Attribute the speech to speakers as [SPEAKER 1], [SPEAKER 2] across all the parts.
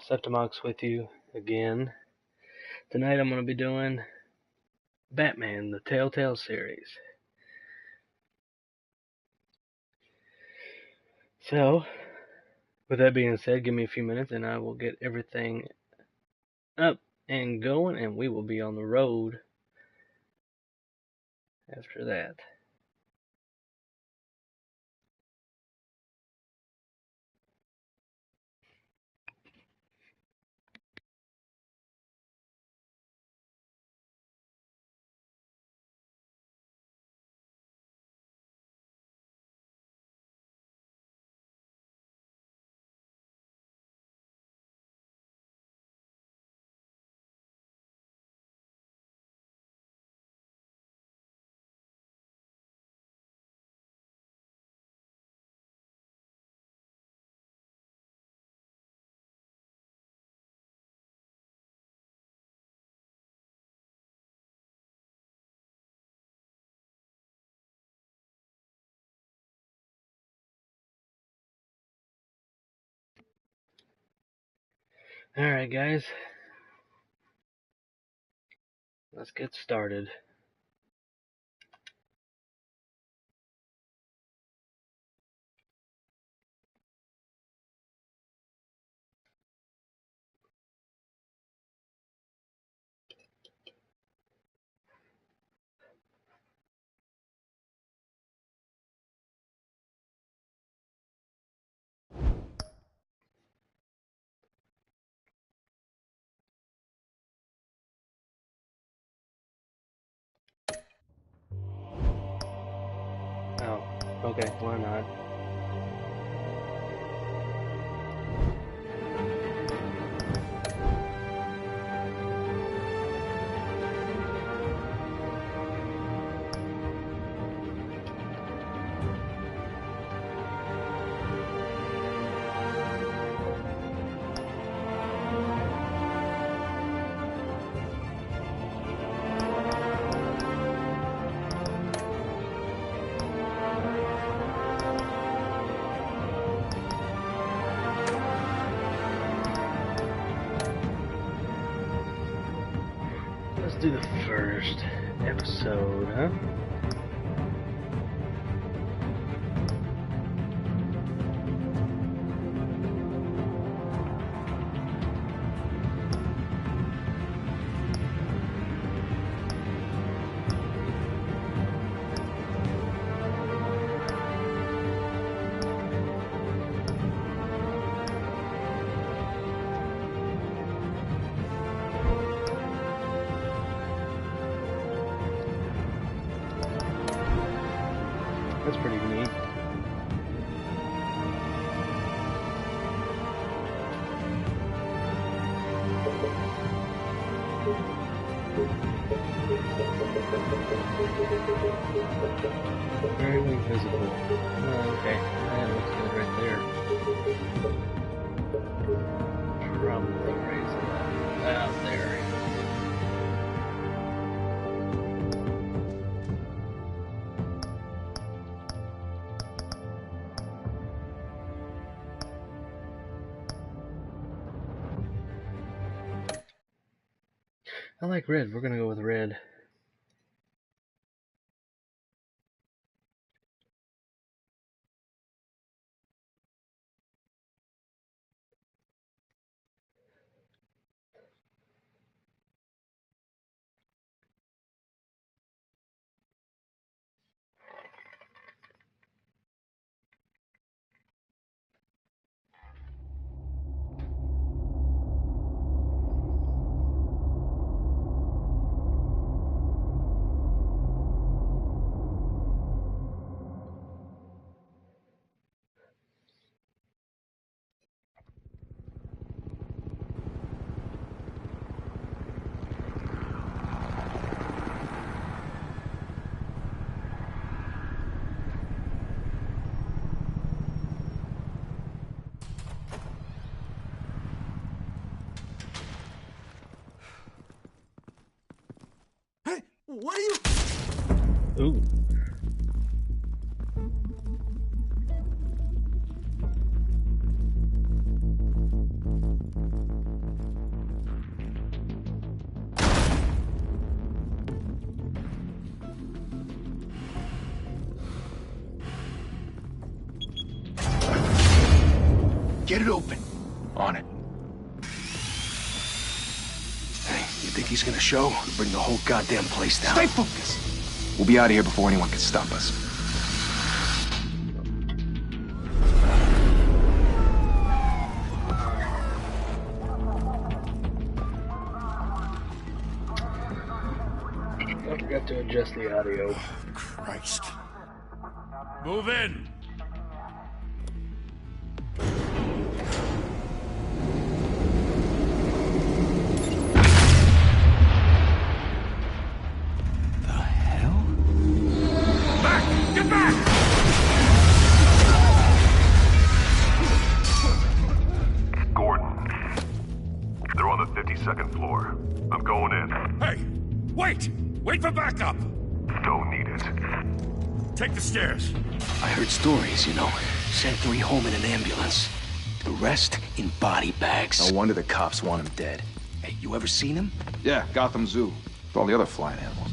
[SPEAKER 1] Septimaux with you again. Tonight I'm going to be doing Batman, the TellTale series. So, with that being said, give me a few minutes and I will get everything up and going, and we will be on the road after that. Alright guys, let's get started. Oh, okay, why not? Let's do the first episode, huh? That's pretty neat. Very visible. Oh, okay, that looks good right there. Probably raise it out there. I like red. We're gonna go with red.
[SPEAKER 2] What are you?
[SPEAKER 1] Ooh.
[SPEAKER 2] Get it open. On it. Hey, you think he's gonna show? Bring the whole goddamn place down. Stay focused. We'll be out of here before anyone can stop us.
[SPEAKER 1] I forgot to adjust the audio.
[SPEAKER 2] Christ.
[SPEAKER 3] Move in!
[SPEAKER 2] The hell?
[SPEAKER 3] Back! Get back!
[SPEAKER 4] Gordon. They're on the 52nd floor. I'm going in.
[SPEAKER 3] Hey! Wait! Wait for backup!
[SPEAKER 4] Don't need it.
[SPEAKER 3] Take the stairs.
[SPEAKER 2] I heard stories, you know. Sent 3 home in an ambulance. The rest in body bags. No wonder the cops want him dead. Hey, you ever seen him?
[SPEAKER 5] Yeah, Gotham Zoo. With all the other flying animals.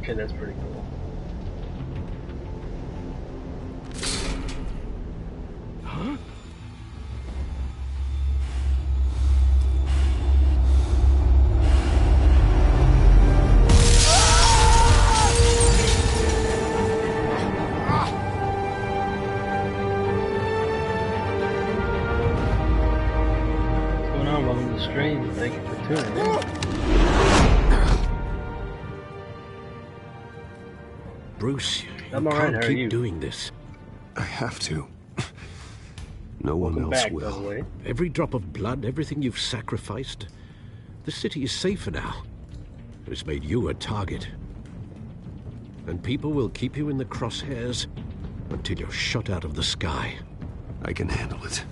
[SPEAKER 1] Okay, that's pretty cool.
[SPEAKER 2] Huh?
[SPEAKER 1] What's going on? Welcome to the stream. Thank you for tuning in.
[SPEAKER 6] Bruce, you
[SPEAKER 1] I'm alright,
[SPEAKER 6] can't
[SPEAKER 1] how are you?
[SPEAKER 6] keep doing this.
[SPEAKER 5] I have to.
[SPEAKER 6] No one
[SPEAKER 1] Welcome
[SPEAKER 6] else
[SPEAKER 1] back, by the
[SPEAKER 6] will.
[SPEAKER 1] way.
[SPEAKER 6] Every drop of blood, everything you've sacrificed. The city is safer now. It's made you a target. And people will keep you in the crosshairs until you're shot out of the sky.
[SPEAKER 5] I can handle it.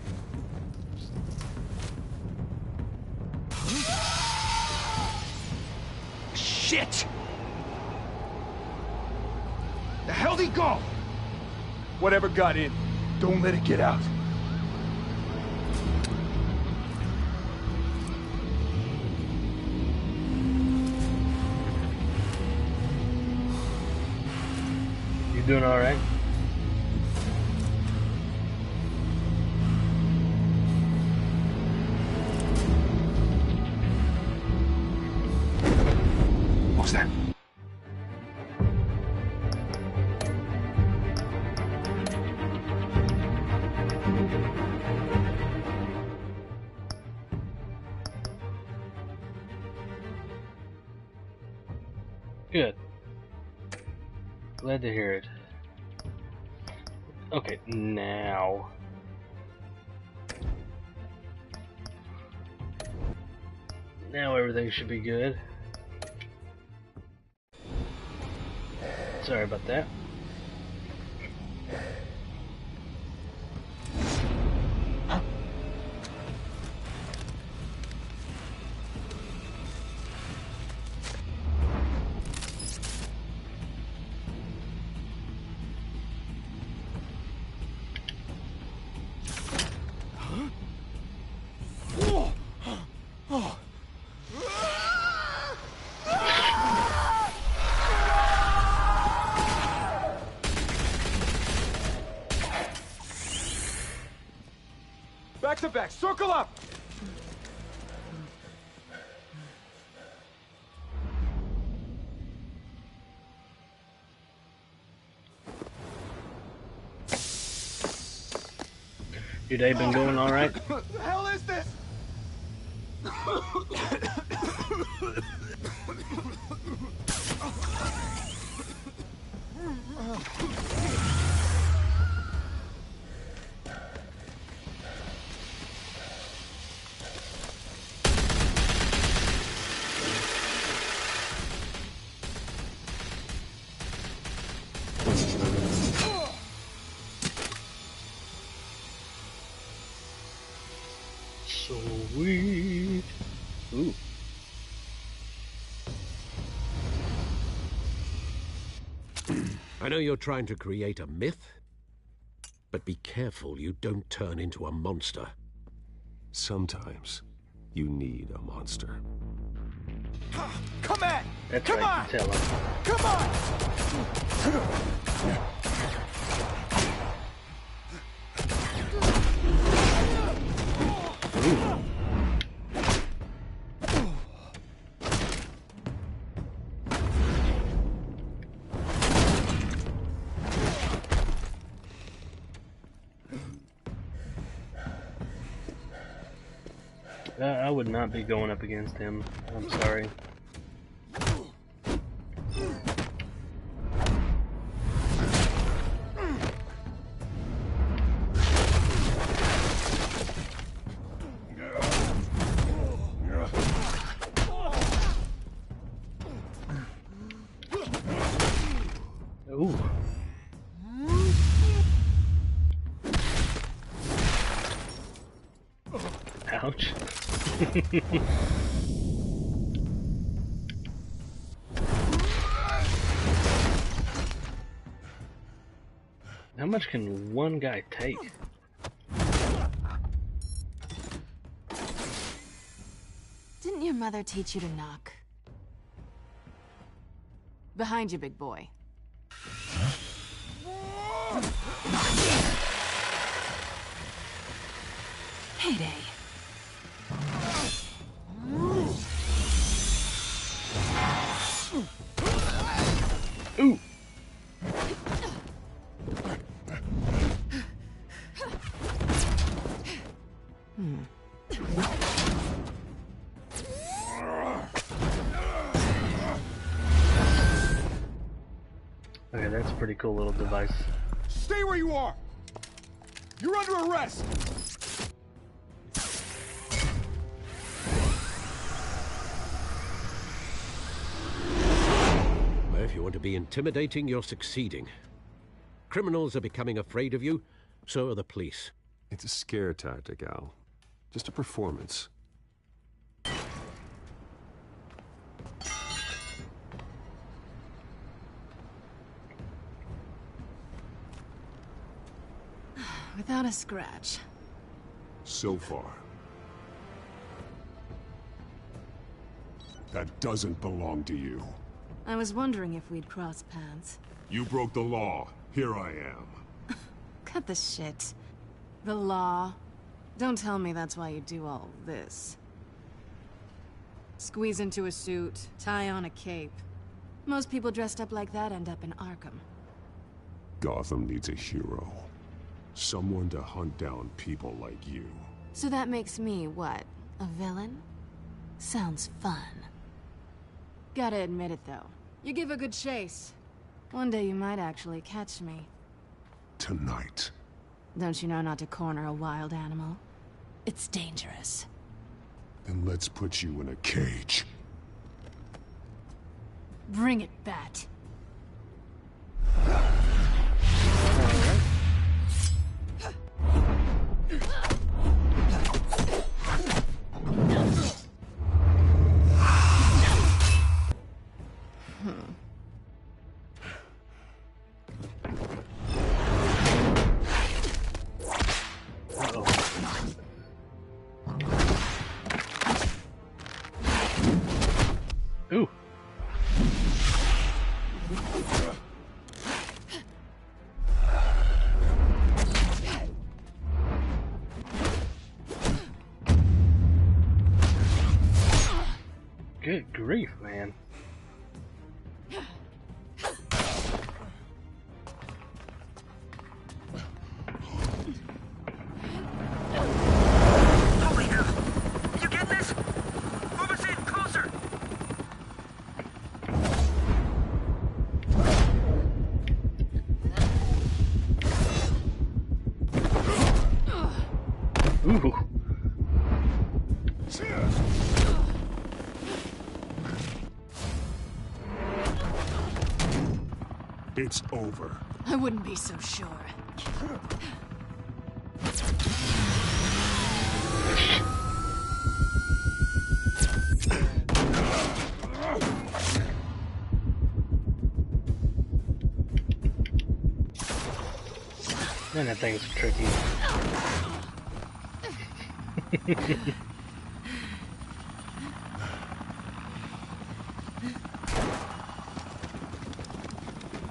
[SPEAKER 2] Shit! The hell'd he go? Whatever got in, don't let it get out.
[SPEAKER 1] You doing alright?
[SPEAKER 2] What was that?
[SPEAKER 1] Good. Glad to hear it. Okay, now. Now everything should be good. Sorry about that.
[SPEAKER 2] Back to back, circle up!
[SPEAKER 1] Your day been going alright?
[SPEAKER 2] What the hell is this?
[SPEAKER 1] Sweet. Ooh.
[SPEAKER 6] I know you're trying to create a myth, But be careful you don't turn into a monster.
[SPEAKER 5] Sometimes you need a monster.
[SPEAKER 7] Come at!
[SPEAKER 1] That's
[SPEAKER 7] Come
[SPEAKER 1] right,
[SPEAKER 7] on!
[SPEAKER 1] you tell him.
[SPEAKER 7] Come on!
[SPEAKER 1] I would not be going up against him. I'm sorry. Ooh. Ouch. How much can one guy take?
[SPEAKER 8] Didn't your mother teach you to knock? Behind you, big boy. Heyday.
[SPEAKER 1] Ooh. Okay, that's a pretty cool little device.
[SPEAKER 7] Stay where you are! You're under arrest!
[SPEAKER 6] Well, if you want to be intimidating, you're succeeding. Criminals are becoming afraid of you, so are the police.
[SPEAKER 5] It's a scare tactic, Al. Just a performance.
[SPEAKER 8] Without a scratch.
[SPEAKER 9] So far. That doesn't belong to you.
[SPEAKER 8] I was wondering if we'd cross paths.
[SPEAKER 9] You broke the law. Here I am.
[SPEAKER 8] Cut the shit. The law. Don't tell me that's why you do all this. Squeeze into a suit, tie on a cape. Most people dressed up like that end up in Arkham.
[SPEAKER 9] Gotham needs a hero. Someone to hunt down people like you.
[SPEAKER 8] So that makes me, what, a villain? Sounds fun. Gotta admit it, though. You give a good chase. One day you might actually catch me.
[SPEAKER 9] Tonight.
[SPEAKER 8] Don't you know not to corner a wild animal? It's dangerous.
[SPEAKER 9] Then let's put you in a cage.
[SPEAKER 8] Bring it, Bat.
[SPEAKER 1] Ooh. Good grief, man.
[SPEAKER 7] Holy hell! You get this? Move us in, closer!
[SPEAKER 1] Ooh.
[SPEAKER 9] It's over.
[SPEAKER 8] I wouldn't be so sure.
[SPEAKER 1] Man, that thing's tricky.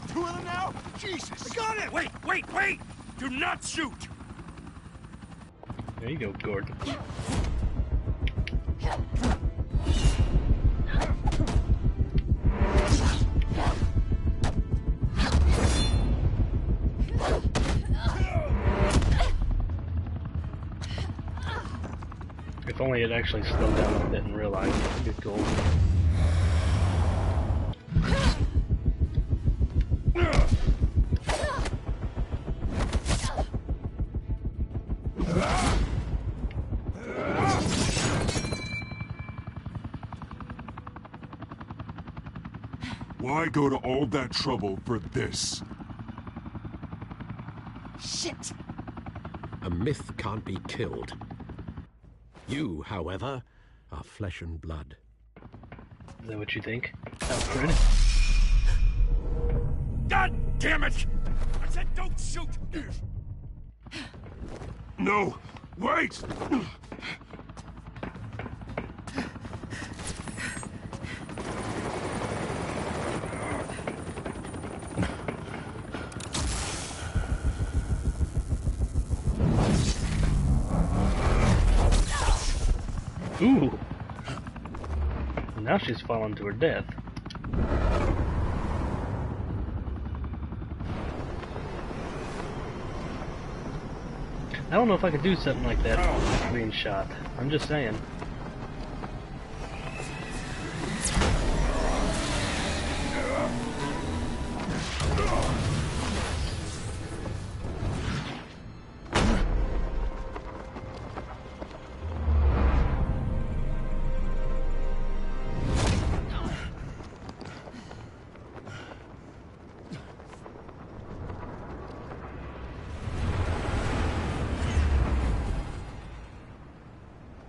[SPEAKER 3] Two of them now? Jesus! I got it! Wait! Do not shoot!
[SPEAKER 1] There you go, Gordon. If only it actually slowed down a bit and realized it would be cool.
[SPEAKER 9] Why go to all that trouble for this?
[SPEAKER 8] Shit!
[SPEAKER 6] A myth can't be killed. You, however, are flesh and blood.
[SPEAKER 1] Is that what you think, Alfred?
[SPEAKER 3] God damn it! I said don't shoot!
[SPEAKER 9] No! Wait!
[SPEAKER 1] Ooh! Now she's fallen to her death. I don't know if I could do something like that without being shot. I'm just saying.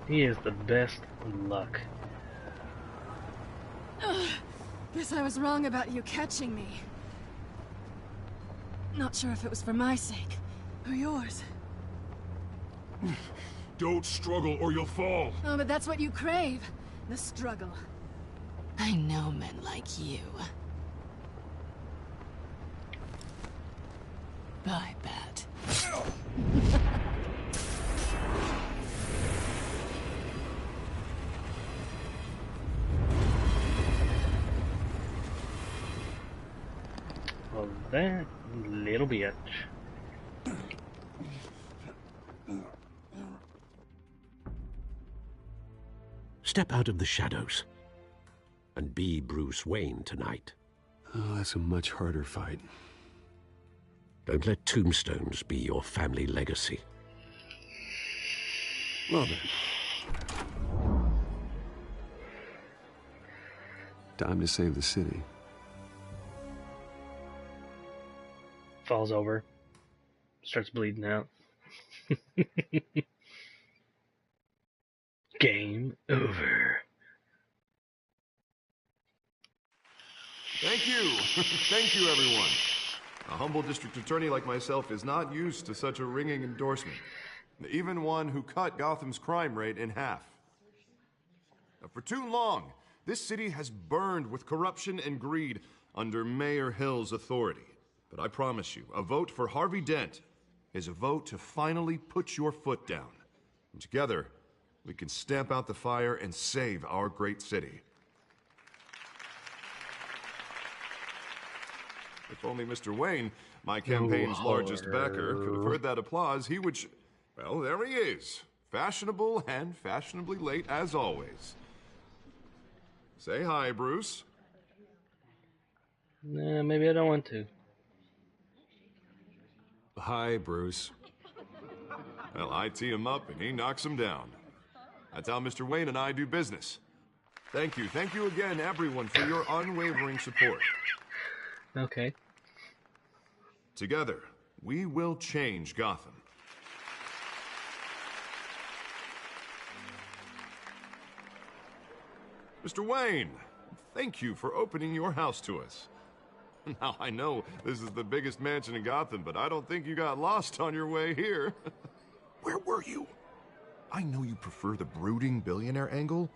[SPEAKER 1] He is the best luck.
[SPEAKER 8] Guess I was wrong about you catching me. Not sure if it was for my sake or yours.
[SPEAKER 9] Don't struggle or you'll fall.
[SPEAKER 8] Oh, but that's what you crave. The struggle. I know men like you. I bet.
[SPEAKER 1] Well, that little bitch.
[SPEAKER 6] Step out of the shadows and be Bruce Wayne tonight.
[SPEAKER 5] Oh, that's a much harder fight.
[SPEAKER 6] Don't let tombstones be your family legacy.
[SPEAKER 5] Well then. Time to save the city.
[SPEAKER 1] Falls over. Starts bleeding out. Game over.
[SPEAKER 10] Thank you. Thank you, everyone. A humble district attorney like myself is not used to such a ringing endorsement. Even one who cut Gotham's crime rate in half. Now, for too long, this city has burned with corruption and greed under Mayor Hill's authority. But I promise you, a vote for Harvey Dent is a vote to finally put your foot down. And together, we can stamp out the fire and save our great city. If only Mr. Wayne, my campaign's largest backer, could have heard that applause, he would... Well, there he is. Fashionable and fashionably late as always. Say hi, Bruce.
[SPEAKER 1] Nah, maybe I don't want to.
[SPEAKER 5] Hi, Bruce.
[SPEAKER 10] Well, I tee him up and he knocks him down. That's how Mr. Wayne and I do business. Thank you again, everyone, for your unwavering support.
[SPEAKER 1] Okay.
[SPEAKER 10] Together, we will change Gotham. Mr. Wayne, thank you for opening your house to us. Now, I know this is the biggest mansion in Gotham, but I don't think you got lost on your way here. Where were you? I know you prefer the brooding billionaire angle,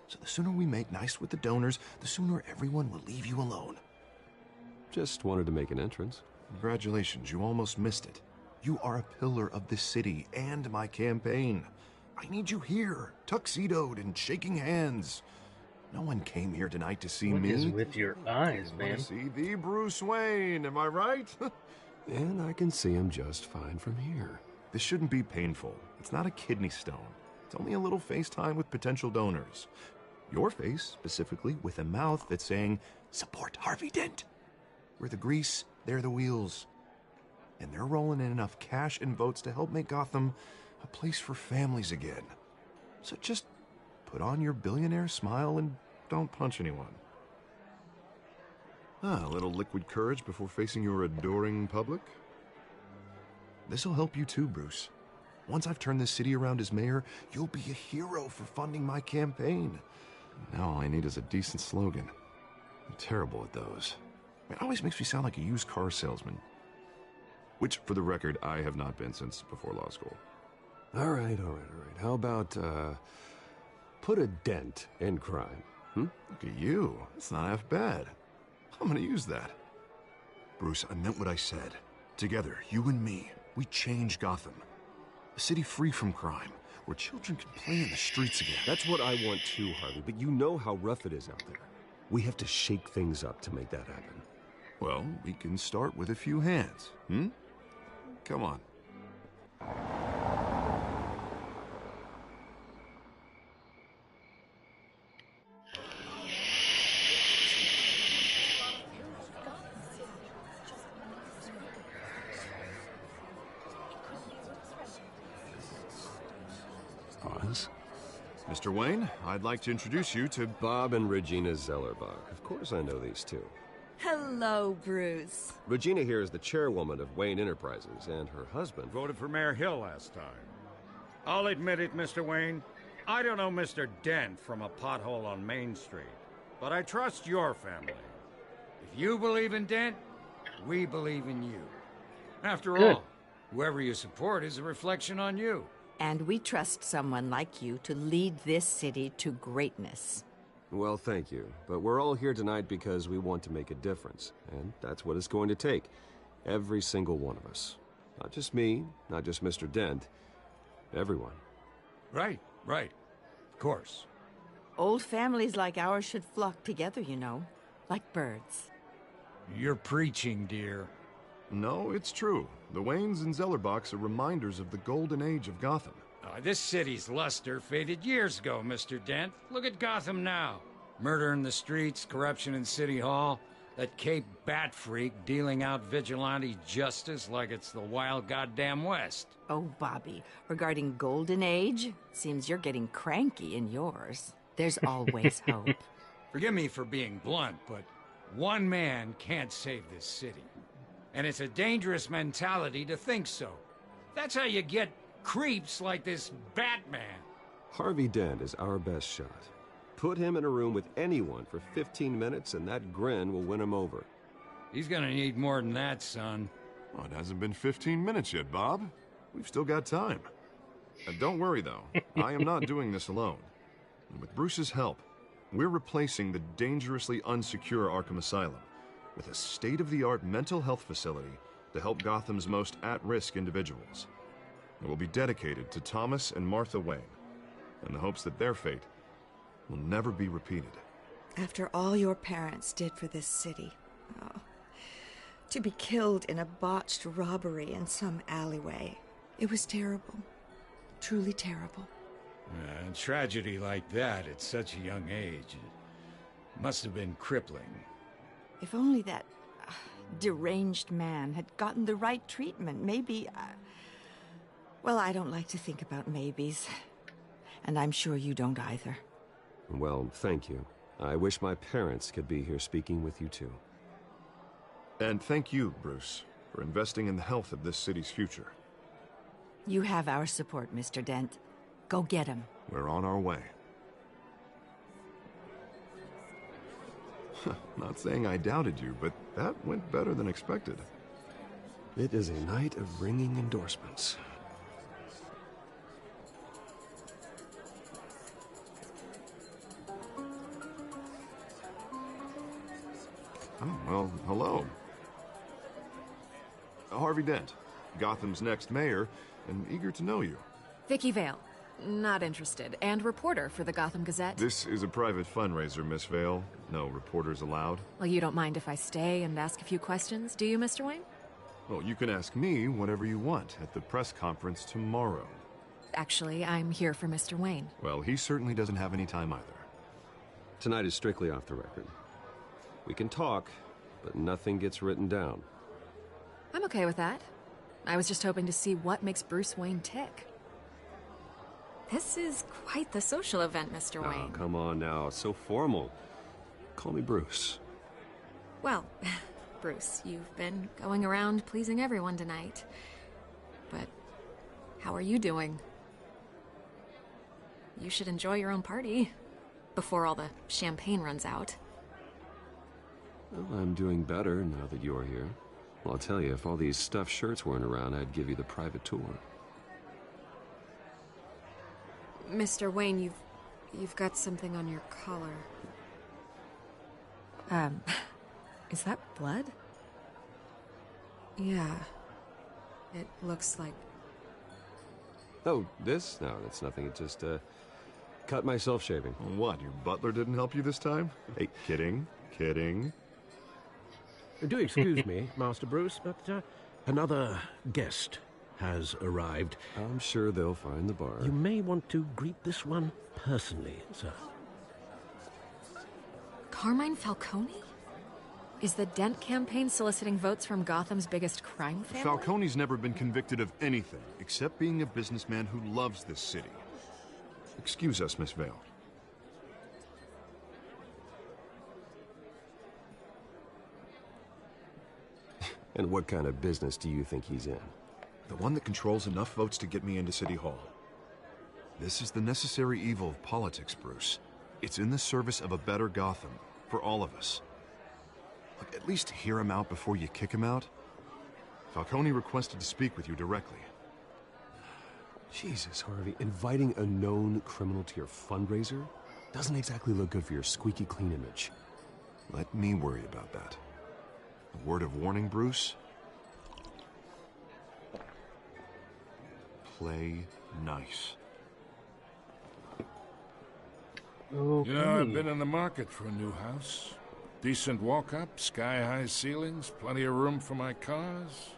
[SPEAKER 10] so the sooner we make nice with the donors, the sooner everyone will leave you alone.
[SPEAKER 5] Just wanted to make an entrance.
[SPEAKER 10] Congratulations, you almost missed it. You are a pillar of this city and my campaign. I need you here, tuxedoed and shaking hands. No one came here tonight to see me.
[SPEAKER 1] What is with your eyes, man?
[SPEAKER 10] See the Bruce Wayne, am I right?
[SPEAKER 5] And I can see him just fine from here.
[SPEAKER 10] This shouldn't be painful. It's not a kidney stone. It's only a little FaceTime with potential donors. Your face, specifically, with a mouth that's saying, support Harvey Dent. We're the grease, they're the wheels. And they're rolling in enough cash and votes to help make Gotham a place for families again. So just put on your billionaire smile and don't punch anyone. A little liquid courage before facing your adoring public. This'll help you too, Bruce. Once I've turned this city around as mayor, you'll be a hero for funding my campaign. Now all I need is a decent slogan. I'm terrible at those. It always makes me sound like a used car salesman. Which, for the record, I have not been since before law school.
[SPEAKER 5] All right. How about, put a dent in crime?
[SPEAKER 10] Look at you. It's not half bad. I'm gonna use that. Bruce, I meant what I said. Together, you and me, we change Gotham. A city free from crime, where children can play in the streets again.
[SPEAKER 5] That's what I want too, Harvey, but you know how rough it is out there. We have to shake things up to make that happen.
[SPEAKER 10] Well, we can start with a few hands, Come on.
[SPEAKER 5] Oz?
[SPEAKER 10] Mr. Wayne, I'd like to introduce you to
[SPEAKER 5] Bob and Regina Zellerbach. Of course I know these two.
[SPEAKER 11] Hello, Bruce.
[SPEAKER 5] Regina here is the chairwoman of Wayne Enterprises, and her husband
[SPEAKER 3] Voted for Mayor Hill last time. I'll admit it, Mr. Wayne. I don't know Mr. Dent from a pothole on Main Street, but I trust your family. If you believe in Dent, we believe in you. After all, whoever you support is a reflection on you.
[SPEAKER 11] And we trust someone like you to lead this city to greatness.
[SPEAKER 5] Well, thank you. But we're all here tonight because we want to make a difference. And that's what it's going to take. Every single one of us. Not just me, not just Mr. Dent. Everyone.
[SPEAKER 3] Right. Of course.
[SPEAKER 11] Old families like ours should flock together, you know. Like birds.
[SPEAKER 3] You're preaching, dear.
[SPEAKER 10] No, it's true. The Waynes and Zellerbachs are reminders of the golden age of Gotham.
[SPEAKER 3] This city's luster faded years ago, Mr. Dent. Look at Gotham now. Murder in the streets, corruption in City Hall, that Cape Bat freak dealing out vigilante justice like it's the wild goddamn West.
[SPEAKER 11] Oh, Bobby, regarding Golden Age, seems you're getting cranky in yours. There's always hope.
[SPEAKER 3] Forgive me for being blunt, but one man can't save this city. And it's a dangerous mentality to think so. That's how you get creeps like this Batman.
[SPEAKER 5] Harvey Dent is our best shot. Put him in a room with anyone for 15 minutes and that grin will win him over.
[SPEAKER 3] He's gonna need more than that, son.
[SPEAKER 10] Well, it hasn't been 15 minutes yet, Bob. We've still got time. Don't worry, though. I am not doing this alone. And with Bruce's help, we're replacing the dangerously unsecure Arkham Asylum with a state-of-the-art mental health facility to help Gotham's most at-risk individuals. It will be dedicated to Thomas and Martha Wayne, in the hopes that their fate will never be repeated.
[SPEAKER 12] After all your parents did for this city, to be killed in a botched robbery in some alleyway, it was terrible. Truly terrible.
[SPEAKER 3] A tragedy like that at such a young age, it must have been crippling.
[SPEAKER 11] If only that deranged man had gotten the right treatment, maybe... Well, I don't like to think about maybes. And I'm sure you don't either.
[SPEAKER 5] Well, thank you. I wish my parents could be here speaking with you too.
[SPEAKER 10] And thank you, Bruce, for investing in the health of this city's future.
[SPEAKER 11] You have our support, Mr. Dent. Go get him.
[SPEAKER 10] We're on our way. Not saying I doubted you, but that went better than expected.
[SPEAKER 5] It is a night of ringing endorsements.
[SPEAKER 10] Oh, well, hello. Harvey Dent, Gotham's next mayor, and eager to know you.
[SPEAKER 13] Vicky Vale. Not interested. And reporter for the Gotham Gazette.
[SPEAKER 10] This is a private fundraiser, Miss Vale. No reporters allowed.
[SPEAKER 13] Well, you don't mind if I stay and ask a few questions, do you, Mr. Wayne?
[SPEAKER 10] Well, you can ask me whatever you want at the press conference tomorrow.
[SPEAKER 13] Actually, I'm here for Mr. Wayne.
[SPEAKER 10] Well, he certainly doesn't have any time either.
[SPEAKER 5] Tonight is strictly off the record. We can talk, but nothing gets written down.
[SPEAKER 13] I'm okay with that. I was just hoping to see what makes Bruce Wayne tick. This is quite the social event, Mr. Wayne.
[SPEAKER 5] Oh, come on now. It's so formal. Call me Bruce.
[SPEAKER 13] Well, Bruce, you've been going around pleasing everyone tonight. But how are you doing? You should enjoy your own party before all the champagne runs out.
[SPEAKER 5] Well, I'm doing better now that you're here. Well, I'll tell you, if all these stuffed shirts weren't around, I'd give you the private tour.
[SPEAKER 13] Mr. Wayne, you've got something on your collar. Is that blood? Yeah. It looks like...
[SPEAKER 5] Oh, this? No, that's nothing. It just, cut myself shaving.
[SPEAKER 10] What, your butler didn't help you this time? Hey, kidding.
[SPEAKER 6] Do excuse me, Master Bruce, but another guest has arrived.
[SPEAKER 5] I'm sure they'll find the bar.
[SPEAKER 6] You may want to greet this one personally, sir.
[SPEAKER 13] Carmine Falcone? Is the Dent campaign soliciting votes from Gotham's biggest crime family?
[SPEAKER 10] Falcone's never been convicted of anything, except being a businessman who loves this city. Excuse us, Miss Vale.
[SPEAKER 5] And what kind of business do you think he's in?
[SPEAKER 10] The one that controls enough votes to get me into City Hall. This is the necessary evil of politics, Bruce. It's in the service of a better Gotham, for all of us. Look, at least hear him out before you kick him out. Falcone requested to speak with you directly.
[SPEAKER 5] Jesus, Harvey, inviting a known criminal to your fundraiser doesn't exactly look good for your squeaky clean image.
[SPEAKER 10] Let me worry about that. A word of warning, Bruce? Play nice.
[SPEAKER 1] Okay.
[SPEAKER 14] You know, I've been in the market for a new house. Decent walk-up, sky-high ceilings, plenty of room for my cars.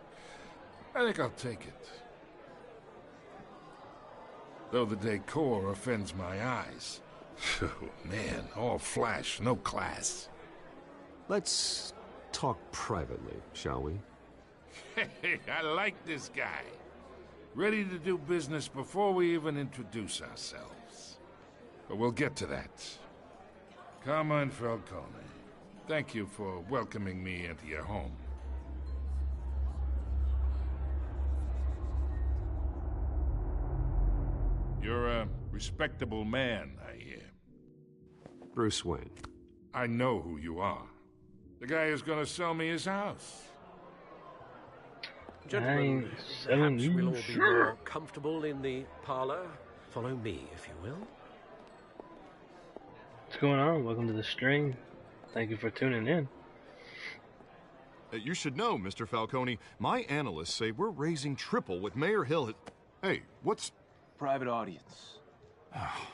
[SPEAKER 14] I think I'll take it. Though the decor offends my eyes. Oh, man, all flash, no class.
[SPEAKER 5] Let's talk privately, shall we?
[SPEAKER 14] Hey, I like this guy. Ready to do business before we even introduce ourselves. But we'll get to that. Carmine Falcone, thank you for welcoming me into your home. You're a respectable man, I hear.
[SPEAKER 5] Bruce Wayne.
[SPEAKER 14] I know who you are. The guy who's gonna sell me his house.
[SPEAKER 6] Gentlemen, perhaps we'll all be more comfortable in the parlor. Follow me, if you will.
[SPEAKER 1] What's going on? Welcome to the stream. Thank you for tuning in.
[SPEAKER 10] You should know, Mr. Falcone, my analysts say we're raising triple what Mayor Hill had... Hey, what's...
[SPEAKER 2] Private audience.
[SPEAKER 10] Oh,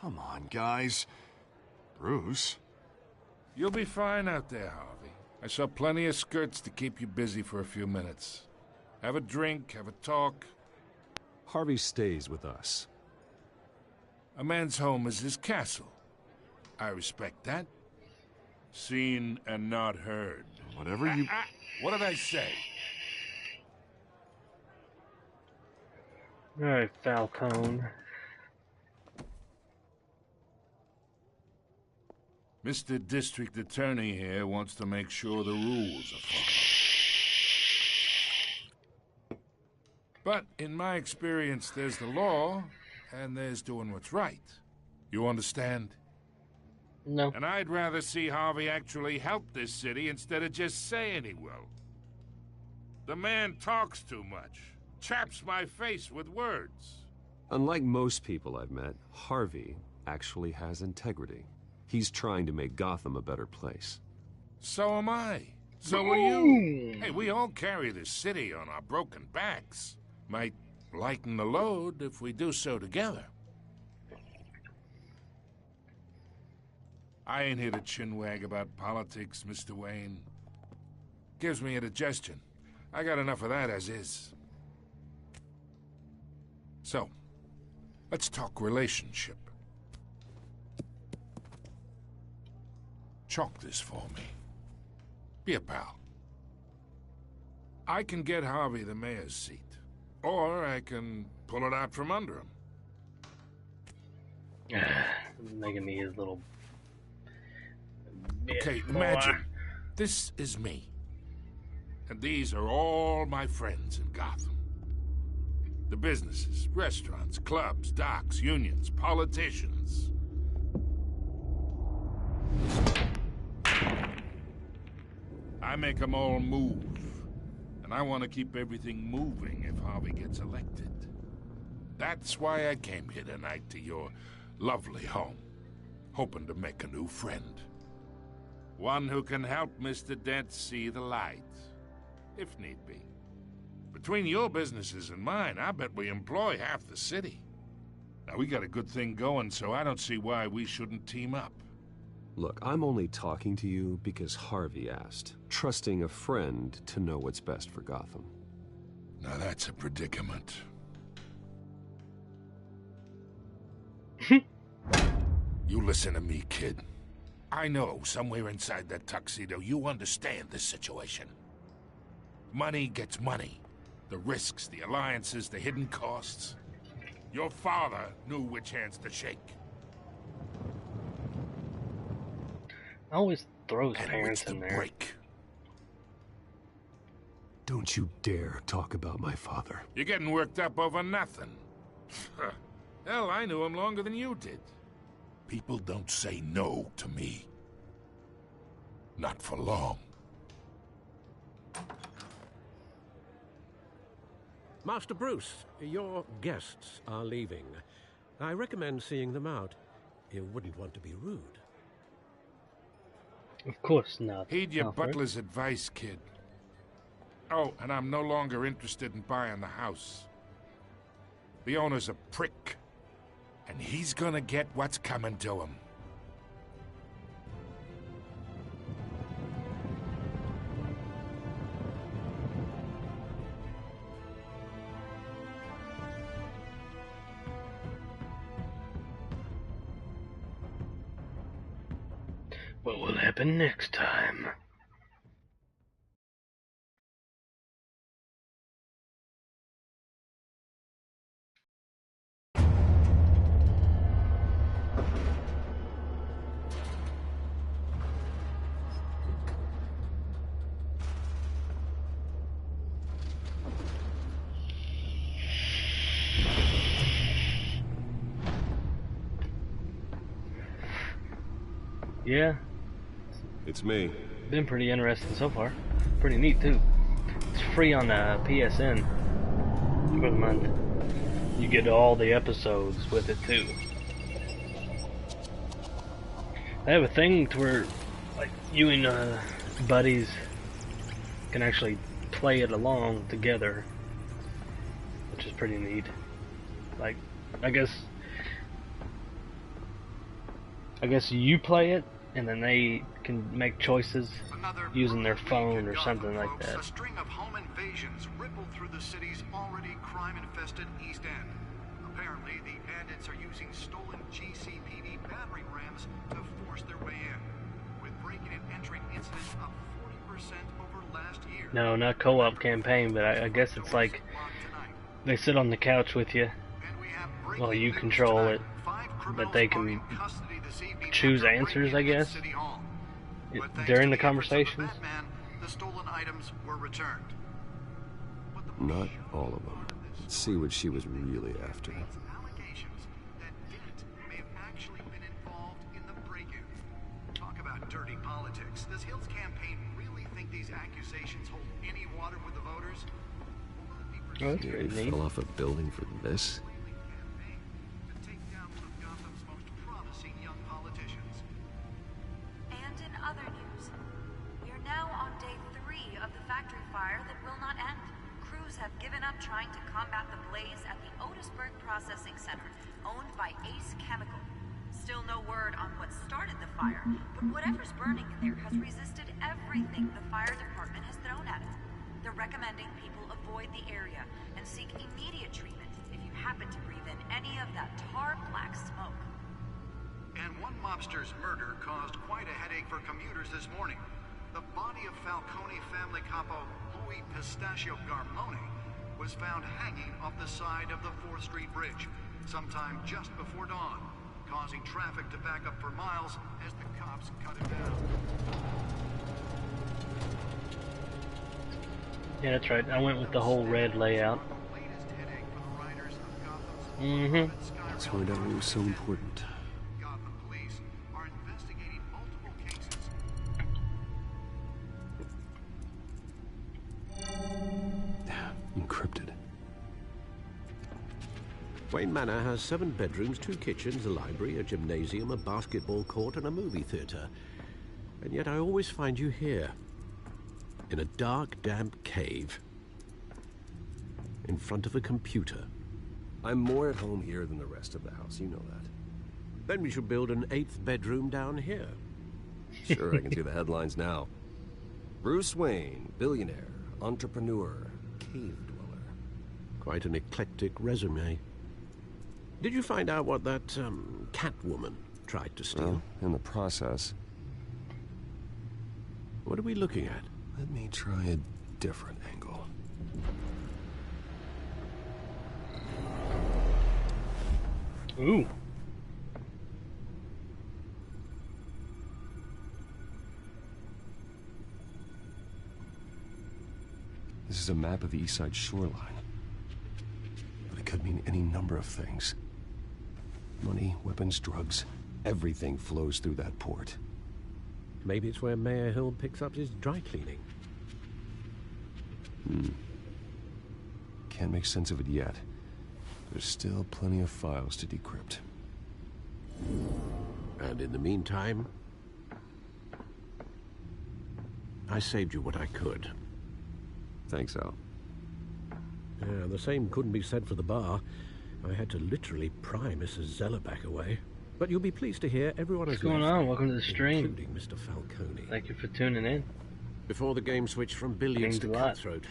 [SPEAKER 10] come on, guys. Bruce?
[SPEAKER 14] You'll be fine out there, Harvey. I saw plenty of skirts to keep you busy for a few minutes. Have a drink, have a talk.
[SPEAKER 5] Harvey stays with us.
[SPEAKER 14] A man's home is his castle. I respect that. Seen and not heard.
[SPEAKER 10] Whatever you...
[SPEAKER 14] What did I say?
[SPEAKER 1] Alright, Falcone.
[SPEAKER 14] Mr. District Attorney here wants to make sure the rules are followed. But in my experience, there's the law, and there's doing what's right. You understand?
[SPEAKER 1] No.
[SPEAKER 14] And I'd rather see Harvey actually help this city instead of just saying he will. The man talks too much. Chaps my face with words.
[SPEAKER 5] Unlike most people I've met, Harvey actually has integrity. He's trying to make Gotham a better place.
[SPEAKER 14] So am I. So are you. Hey, we all carry this city on our broken backs. Might lighten the load if we do so together. I ain't here to chinwag about politics, Mr. Wayne. Gives me indigestion. I got enough of that as is. So, let's talk relationship. Chalk this for me. Be a pal. I can get Harvey the mayor's seat, or I can pull it out from under him.
[SPEAKER 1] Making me his little...
[SPEAKER 14] Okay, imagine, this is me. And these are all my friends in Gotham. The businesses, restaurants, clubs, docks, unions, politicians. I make them all move. And I want to keep everything moving if Harvey gets elected. That's why I came here tonight to your lovely home, hoping to make a new friend. One who can help Mr. Dent see the light, if need be. Between your businesses and mine, I bet we employ half the city. Now, we got a good thing going, so I don't see why we shouldn't team up.
[SPEAKER 5] Look, I'm only talking to you because Harvey asked, trusting a friend to know what's best for Gotham.
[SPEAKER 14] Now that's a predicament. You listen to me, kid. I know somewhere inside that tuxedo you understand this situation. Money gets money. The risks, the alliances, the hidden costs. Your father knew which hands to shake.
[SPEAKER 1] Always throws parents in there.
[SPEAKER 14] Break.
[SPEAKER 5] Don't you dare talk about my father.
[SPEAKER 14] You're getting worked up over nothing. Hell, I knew him longer than you did. People don't say no to me. Not for long.
[SPEAKER 6] Master Bruce, your guests are leaving. I recommend seeing them out. You wouldn't want to be rude.
[SPEAKER 1] Of course not.
[SPEAKER 14] Heed your butler's advice, kid. Oh, and I'm no longer interested in buying the house. The owner's a prick, and he's gonna get what's coming to him.
[SPEAKER 1] What will happen next time? Yeah.
[SPEAKER 5] It's me.
[SPEAKER 1] Been pretty interesting so far. Pretty neat too. It's free on PSN for the month. You get all the episodes with it too. They have a thing to where, like, you and buddies can actually play it along together, which is pretty neat. Like, I guess you play it, and then they can make choices using their phone or something like that.
[SPEAKER 15] A string of home invasions rippled through the city's already crime-infested East End. Apparently, the bandits are using stolen GCPD battering rams to force their way in, with breaking and entering incidents up 40% over last year.
[SPEAKER 1] No, not co-op campaign, but I guess it's like they sit on the couch with you while you control it, but they can choose answers, I guess, during the conversations.
[SPEAKER 15] The stolen items were returned.
[SPEAKER 5] Not all of them. Let's see what she was really after.
[SPEAKER 15] about dirty politics. Does Hill's campaign really think these accusations hold any water with the voters?
[SPEAKER 1] Oh, that's pretty neat.
[SPEAKER 5] Fell off a building for this?
[SPEAKER 16] And in other news, we are now on day 3 of the factory fire that will not end. Crews have given up trying to combat the blaze at the Otisburg Processing Center, owned by Ace Chemical. Still no word on what started the fire, but whatever's burning in there has resisted everything the fire department has thrown at it. They're recommending people avoid the area and seek immediate treatment if you happen to breathe in any of that tar black smoke.
[SPEAKER 15] And one mobster's murder caused quite a headache for commuters this morning. The body of Falcone family capo Louis Pistachio Garmone was found hanging off the side of the 4th Street Bridge sometime just before dawn, causing traffic to back up for miles as the cops cut him down.
[SPEAKER 1] Yeah, that's right. I went with the whole red layout. Mm-hmm.
[SPEAKER 5] That's why that was so important.
[SPEAKER 15] Gotham police are investigating multiple cases.
[SPEAKER 5] Encrypted.
[SPEAKER 6] Wayne Manor has 7 bedrooms, 2 kitchens, a library, a gymnasium, a basketball court, and a movie theater. And yet I always find you here. In a dark, damp cave. In front of a computer.
[SPEAKER 5] I'm more at home here than the rest of the house, you know that.
[SPEAKER 6] Then we should build an 8th bedroom down here.
[SPEAKER 5] Sure, I can see the headlines now. Bruce Wayne, billionaire, entrepreneur, cave dweller.
[SPEAKER 6] Quite an eclectic resume. Did you find out what that, Catwoman tried to steal?
[SPEAKER 5] Well, in the process.
[SPEAKER 6] What are we looking at?
[SPEAKER 5] Let me try a different angle.
[SPEAKER 1] Ooh.
[SPEAKER 5] This is a map of the East Side shoreline. But it could mean any number of things. Money, weapons, drugs, everything flows through that port.
[SPEAKER 6] Maybe it's where Mayor Hill picks up his dry cleaning.
[SPEAKER 5] Can't make sense of it yet. There's still plenty of files to decrypt.
[SPEAKER 6] And in the meantime, I saved you what I could.
[SPEAKER 5] Thanks, Al.
[SPEAKER 6] Yeah, the same couldn't be said for the bar. I had to literally pry Mrs. Zellerback away. But you'll be pleased to hear everyone has
[SPEAKER 1] What's going on? Welcome to the stream.
[SPEAKER 6] Including Mr. Falcone.
[SPEAKER 1] Thank you for tuning in.
[SPEAKER 6] Before the game switched from billiards to cutthroat,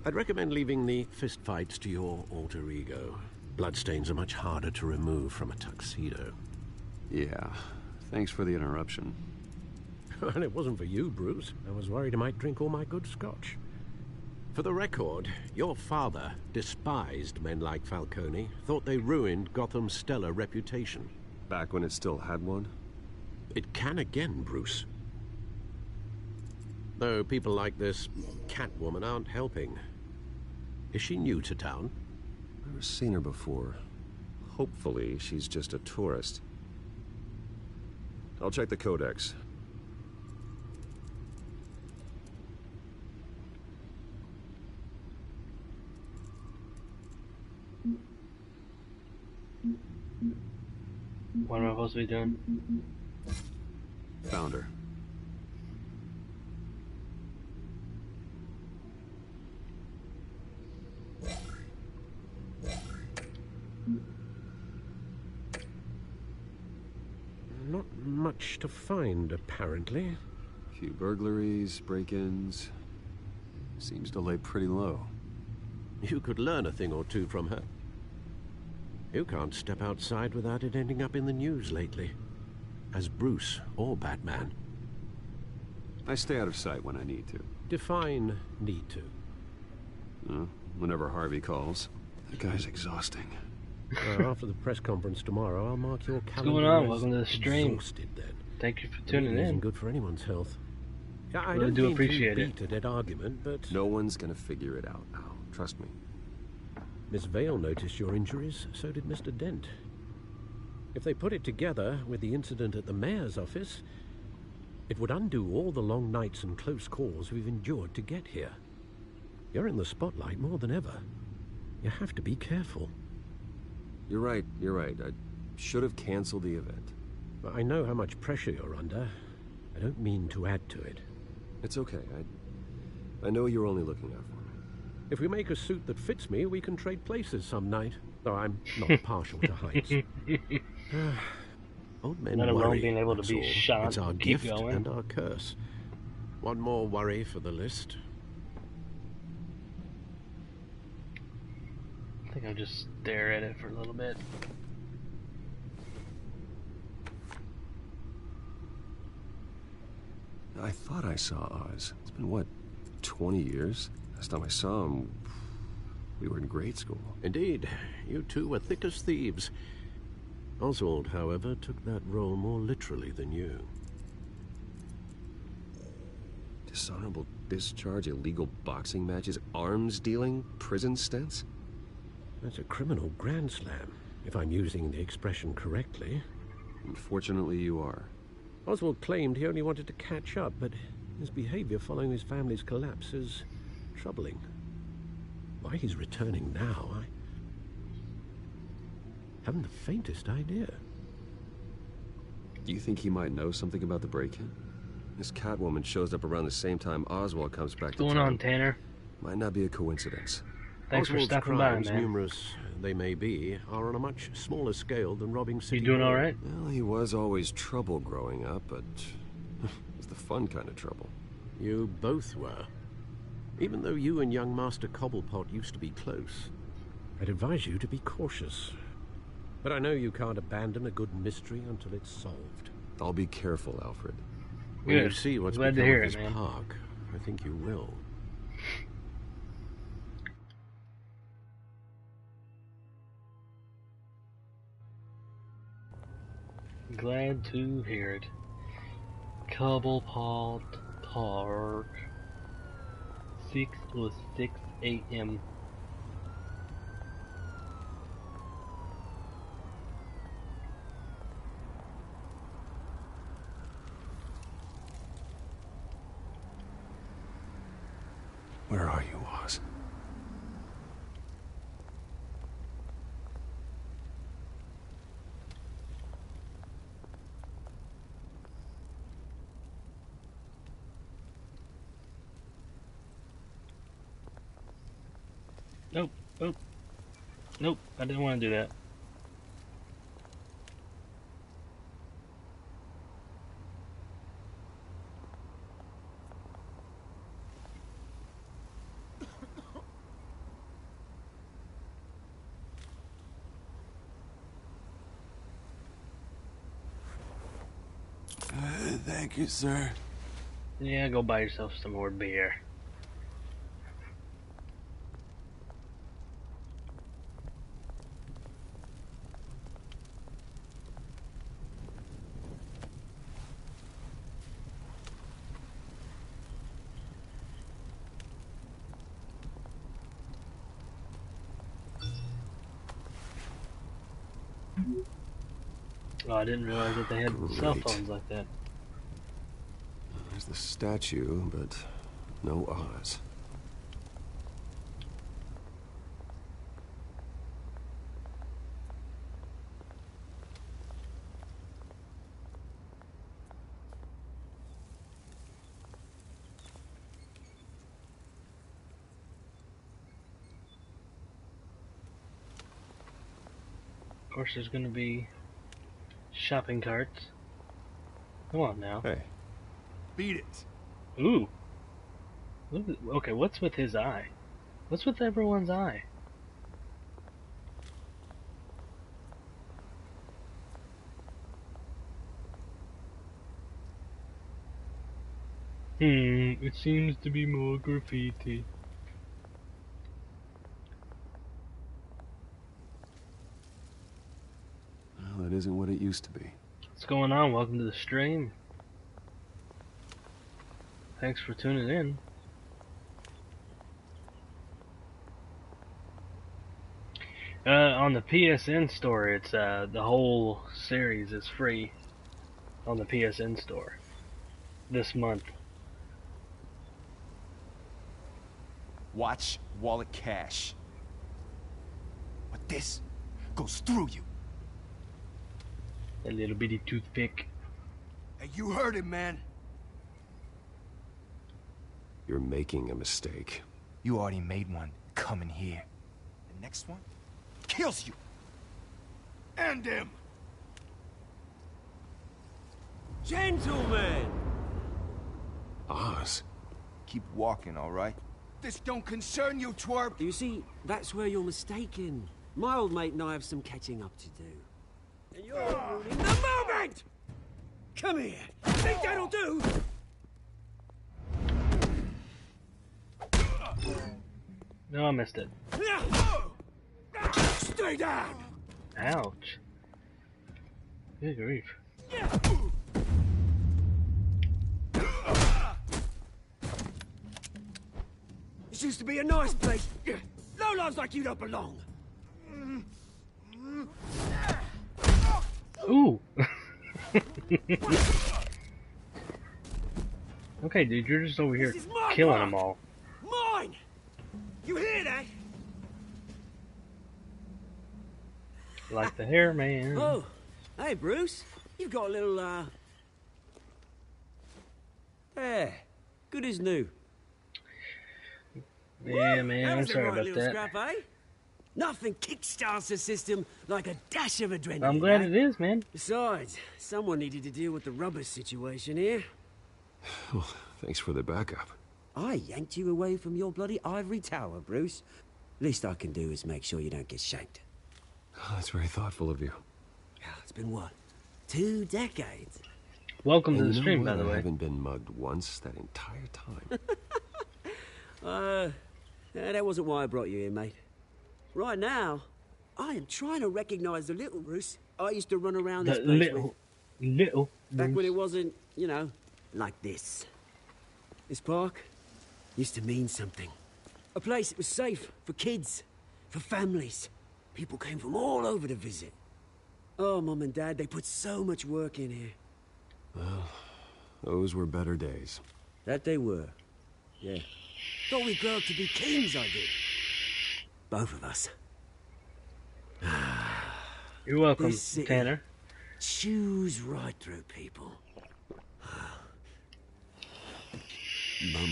[SPEAKER 6] I'd recommend leaving the fistfights to your alter ego. Bloodstains are much harder to remove from a tuxedo.
[SPEAKER 5] Yeah, thanks for the interruption.
[SPEAKER 6] And it wasn't for you, Bruce. I was worried I might drink all my good scotch. For the record, your father despised men like Falcone, thought they ruined Gotham's stellar reputation.
[SPEAKER 5] Back when it still had one?
[SPEAKER 6] It can again, Bruce. Though people like this Catwoman aren't helping. Is she new to town?
[SPEAKER 5] Never seen her before. Hopefully, she's just a tourist. I'll check the codex.
[SPEAKER 1] What am I supposed to be doing?
[SPEAKER 5] Found her.
[SPEAKER 6] Not much to find, apparently.
[SPEAKER 5] A few burglaries, break-ins. Seems to lay pretty low.
[SPEAKER 6] You could learn a thing or two from her. You can't step outside without it ending up in the news lately. As Bruce or Batman.
[SPEAKER 5] I stay out of sight when I need to.
[SPEAKER 6] Define need to.
[SPEAKER 5] Whenever Harvey calls. That guy's exhausting.
[SPEAKER 6] After the press conference tomorrow, I'll mark your calendar.
[SPEAKER 1] What's going on? Welcome to the stream.
[SPEAKER 6] Exhausted, then.
[SPEAKER 1] Thank you for tuning
[SPEAKER 6] It isn't
[SPEAKER 1] in.
[SPEAKER 6] good for anyone's health. I
[SPEAKER 1] Really
[SPEAKER 6] don't
[SPEAKER 1] do
[SPEAKER 6] mean
[SPEAKER 1] appreciate
[SPEAKER 6] to
[SPEAKER 1] it.
[SPEAKER 6] beat a dead argument, but
[SPEAKER 5] No one's gonna figure it out now. Trust me.
[SPEAKER 6] Miss Vale noticed your injuries, so did Mr. Dent. If they put it together with the incident at the mayor's office, it would undo all the long nights and close calls we've endured to get here. You're in the spotlight more than ever. You have to be careful.
[SPEAKER 5] You're right. I should have canceled the event.
[SPEAKER 6] But I know how much pressure you're under. I don't mean to add to it.
[SPEAKER 5] It's okay. I know you're only looking out for me.
[SPEAKER 6] If we make a suit that fits me, we can trade places some night. Though I'm not partial to heights. Old men
[SPEAKER 1] Let alone
[SPEAKER 6] worry,
[SPEAKER 1] being able to be
[SPEAKER 6] all.
[SPEAKER 1] shot
[SPEAKER 6] It's our
[SPEAKER 1] and keep
[SPEAKER 6] gift
[SPEAKER 1] going.
[SPEAKER 6] and our curse. One more worry for the list.
[SPEAKER 1] I think I'll just stare at it for a little bit.
[SPEAKER 5] I thought I saw Oz. It's been, what, 20 years? Last time I saw him, we were in grade school.
[SPEAKER 6] Indeed, you two were thick as thieves. Oswald, however, took that role more literally than you.
[SPEAKER 5] Dishonorable discharge, illegal boxing matches, arms dealing, prison stints?
[SPEAKER 6] That's a criminal grand slam, if I'm using the expression correctly.
[SPEAKER 5] Unfortunately, you are.
[SPEAKER 6] Oswald claimed he only wanted to catch up, but his behavior following his family's collapse is troubling. Why he's returning now, I haven't the faintest idea.
[SPEAKER 5] Do you think he might know something about the break-in? This Catwoman shows up around the same time Oswald comes back to town.
[SPEAKER 1] What's going on, Tanner?
[SPEAKER 5] Might not be a coincidence.
[SPEAKER 1] Thanks
[SPEAKER 6] Oswald's
[SPEAKER 1] for stopping by,
[SPEAKER 6] crimes,
[SPEAKER 1] man.
[SPEAKER 6] numerous they may be, are on a much smaller scale than robbing city.
[SPEAKER 1] You doing
[SPEAKER 6] hall.
[SPEAKER 1] all right?
[SPEAKER 5] Well, he was always trouble growing up, but it's the fun kind of trouble.
[SPEAKER 6] You both were. Even though you and young Master Cobblepot used to be close, I'd advise you to be cautious. But I know you can't abandon a good mystery until it's solved.
[SPEAKER 5] I'll be careful, Alfred.
[SPEAKER 6] When you
[SPEAKER 1] Good.
[SPEAKER 6] see what's
[SPEAKER 1] Glad to
[SPEAKER 6] become
[SPEAKER 1] hear
[SPEAKER 6] of
[SPEAKER 1] it,
[SPEAKER 6] his
[SPEAKER 1] man.
[SPEAKER 6] park, I think you will.
[SPEAKER 1] Glad to hear it. Cobblepot Park. 6:06 a.m.
[SPEAKER 5] Where are you, Oz?
[SPEAKER 1] Nope. Nope. Nope. I didn't want to do that.
[SPEAKER 10] Thank you, sir.
[SPEAKER 1] Yeah, go buy yourself some more beer. Oh, I didn't realize that they had cell
[SPEAKER 5] Great.
[SPEAKER 1] phones like that.
[SPEAKER 5] There's the statue, but no Oz.
[SPEAKER 1] Of course, there's going to be shopping carts. Come on now.
[SPEAKER 5] Hey.
[SPEAKER 10] Beat it.
[SPEAKER 1] Ooh. Okay, what's with his eye? What's with everyone's eye? It seems to be more graffiti.
[SPEAKER 5] Well, it isn't what it used to be.
[SPEAKER 1] What's going on? Welcome to the stream. Thanks for tuning in. On the PSN store, it's the whole series is free on the PSN store this month.
[SPEAKER 2] Watch wallet cash. But this goes through you.
[SPEAKER 1] A little bitty toothpick.
[SPEAKER 2] Hey, you heard it, man.
[SPEAKER 5] You're making a mistake.
[SPEAKER 2] You already made one coming here. The next one kills you. And him.
[SPEAKER 17] Gentlemen!
[SPEAKER 5] Oz.
[SPEAKER 2] Keep walking, all right? This don't concern you, twerp!
[SPEAKER 17] You see, that's where you're mistaken. My old mate and I have some catching up to do. And you're ruining the moment! Come here! Think that'll do?
[SPEAKER 1] No, I missed it.
[SPEAKER 17] Stay down!
[SPEAKER 1] Ouch. Good grief.
[SPEAKER 17] This used to be a nice place. Lowlifes like you don't belong.
[SPEAKER 1] Ooh. Okay, dude, you're just over here killing them all.
[SPEAKER 17] Mine! You hear that?
[SPEAKER 1] Like the hair, man.
[SPEAKER 17] Oh, hey, Bruce. You've got a little, Yeah, good as new.
[SPEAKER 1] Yeah, man, I'm sorry
[SPEAKER 17] right
[SPEAKER 1] about
[SPEAKER 17] little
[SPEAKER 1] that.
[SPEAKER 17] Scrap, eh? Nothing kickstarts the system like a dash of adrenaline.
[SPEAKER 1] I'm glad
[SPEAKER 17] eh?
[SPEAKER 1] it is, man.
[SPEAKER 17] Besides, someone needed to deal with the rubber situation here.
[SPEAKER 5] Well, thanks for the backup.
[SPEAKER 17] I yanked you away from your bloody ivory tower, Bruce. Least I can do is make sure you don't get shanked.
[SPEAKER 5] Oh, that's very thoughtful of you.
[SPEAKER 17] It's been what? 2 decades?
[SPEAKER 1] Welcome to
[SPEAKER 5] And
[SPEAKER 1] the
[SPEAKER 5] you know
[SPEAKER 1] stream,
[SPEAKER 5] what?
[SPEAKER 1] by the
[SPEAKER 5] I
[SPEAKER 1] way.
[SPEAKER 5] haven't been mugged once that entire time.
[SPEAKER 17] That wasn't why I brought you here, mate. Right now, I am trying to recognize the little Bruce I used to run around this place with.
[SPEAKER 1] Little
[SPEAKER 17] Back when it wasn't, you know, like this. This park used to mean something. A place that was safe for kids, for families. People came from all over to visit. Oh, Mum and Dad, they put so much work in here.
[SPEAKER 5] Well, those were better days.
[SPEAKER 17] That they were. Yeah. Thought we'd grow up to be kings, I did. Both of us.
[SPEAKER 1] You're welcome,
[SPEAKER 17] This city
[SPEAKER 1] Tanner.
[SPEAKER 17] chews right through people. Mum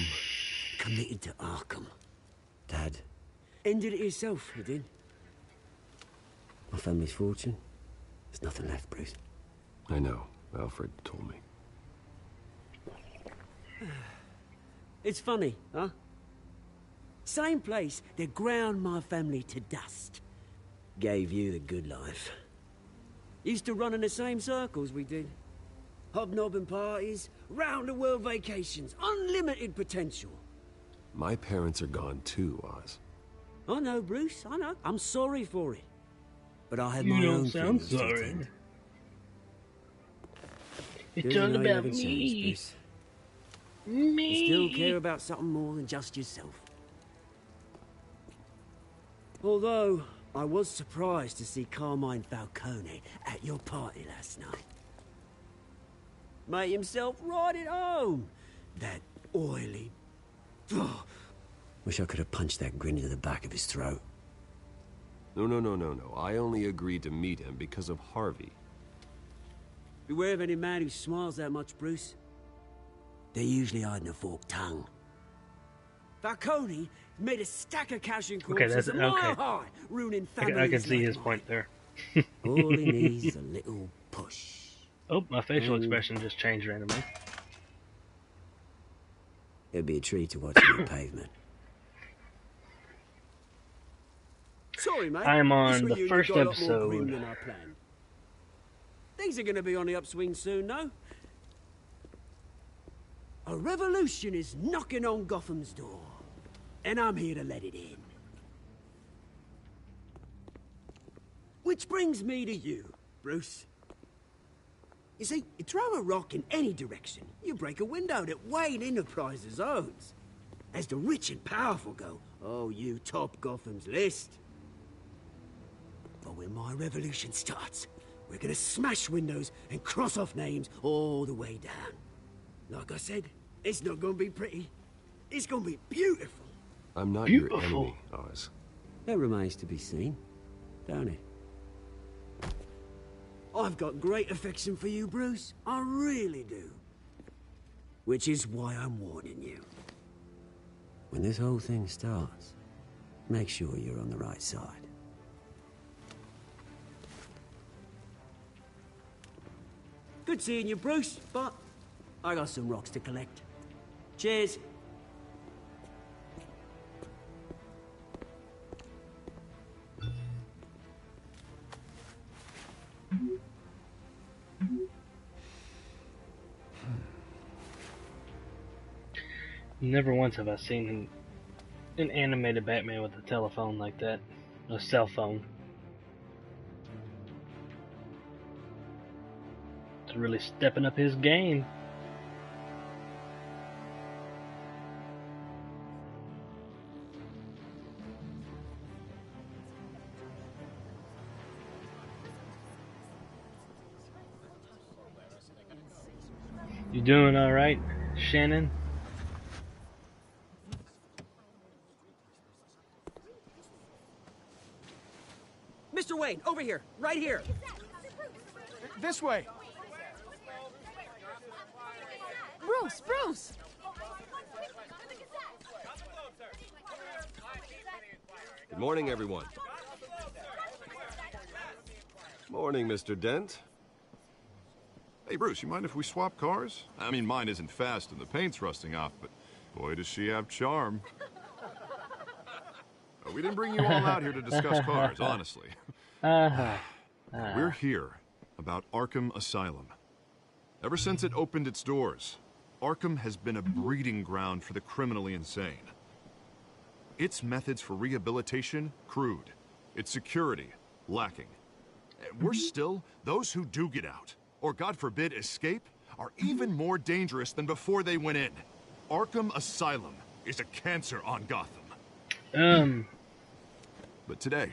[SPEAKER 17] committed to Arkham. Dad ended it himself, he did. My family's fortune, there's nothing left, Bruce.
[SPEAKER 5] I know. Alfred told me.
[SPEAKER 17] It's funny, huh? Same place that ground my family to dust. Gave you the good life. Used to run in the same circles we did. Hobnobbing parties, round-the-world vacations, unlimited potential.
[SPEAKER 5] My parents are gone too, Oz.
[SPEAKER 17] I know, Bruce, I know. I'm sorry for it. But I had
[SPEAKER 1] You
[SPEAKER 17] my
[SPEAKER 1] don't
[SPEAKER 17] own
[SPEAKER 1] sound
[SPEAKER 17] feelings to
[SPEAKER 1] sorry.
[SPEAKER 17] attend.
[SPEAKER 1] It's
[SPEAKER 17] Good to
[SPEAKER 1] all
[SPEAKER 17] know you
[SPEAKER 1] about
[SPEAKER 17] haven't changed,
[SPEAKER 1] me.
[SPEAKER 17] Bruce.
[SPEAKER 1] Me.
[SPEAKER 17] You still care about something more than just yourself. Although, I was surprised to see Carmine Falcone at your party last night. Made himself right at home. That oily... Wish I could have punched that grin into the back of his throat.
[SPEAKER 5] No. I only agreed to meet him because of Harvey.
[SPEAKER 17] Beware of any man who smiles that much, Bruce. They're usually hiding a forked tongue. Falcone made a stack of cash in
[SPEAKER 1] Okay, that's
[SPEAKER 17] corpses a mile
[SPEAKER 1] okay.
[SPEAKER 17] high, ruining
[SPEAKER 1] I
[SPEAKER 17] families.
[SPEAKER 1] can see
[SPEAKER 17] like
[SPEAKER 1] his
[SPEAKER 17] mine.
[SPEAKER 1] point there.
[SPEAKER 17] All he needs is a little push.
[SPEAKER 1] Oh, my facial expression just changed randomly.
[SPEAKER 17] It'd be a treat to watch on the pavement. Sorry, mate.
[SPEAKER 1] I'm on
[SPEAKER 17] This
[SPEAKER 1] the
[SPEAKER 17] reunion
[SPEAKER 1] first
[SPEAKER 17] got a lot more
[SPEAKER 1] episode.
[SPEAKER 17] grim than I planned. Things are going to be on the upswing soon, no? A revolution is knocking on Gotham's door, and I'm here to let it in. Which brings me to you, Bruce. You see, you throw a rock in any direction, you break a window that Wayne Enterprises owns. As the rich and powerful go, oh, you top Gotham's list. for when my revolution starts. We're gonna smash windows and cross off names all the way down. Like I said, it's not gonna be pretty. It's gonna be beautiful.
[SPEAKER 5] I'm not your enemy, Oz.
[SPEAKER 17] That remains to be seen, don't it? I've got great affection for you, Bruce. I really do. Which is why I'm warning you. When this whole thing starts, make sure you're on the right side. Good seeing you, Bruce, but I got some rocks to collect. Cheers.
[SPEAKER 1] Never once have I seen an animated Batman with a telephone like that. A cell phone. It's really stepping up his game. You doing alright, Shannon?
[SPEAKER 17] Mr. Wayne, over here, right here.
[SPEAKER 18] This way.
[SPEAKER 8] Bruce!
[SPEAKER 5] Good morning, everyone. Morning, Mr. Dent.
[SPEAKER 10] Hey, Bruce, you mind if we swap cars? I mean, mine isn't fast and the paint's rusting off, but boy, does she have charm. We didn't bring you all out here to discuss cars, honestly. We're here about Arkham Asylum. Ever since it opened its doors, Arkham has been a breeding ground for the criminally insane. Its methods for rehabilitation, crude. Its security, lacking. Worse still, those who do get out, or God forbid escape, are even more dangerous than before they went in. Arkham Asylum is a cancer on Gotham. But today,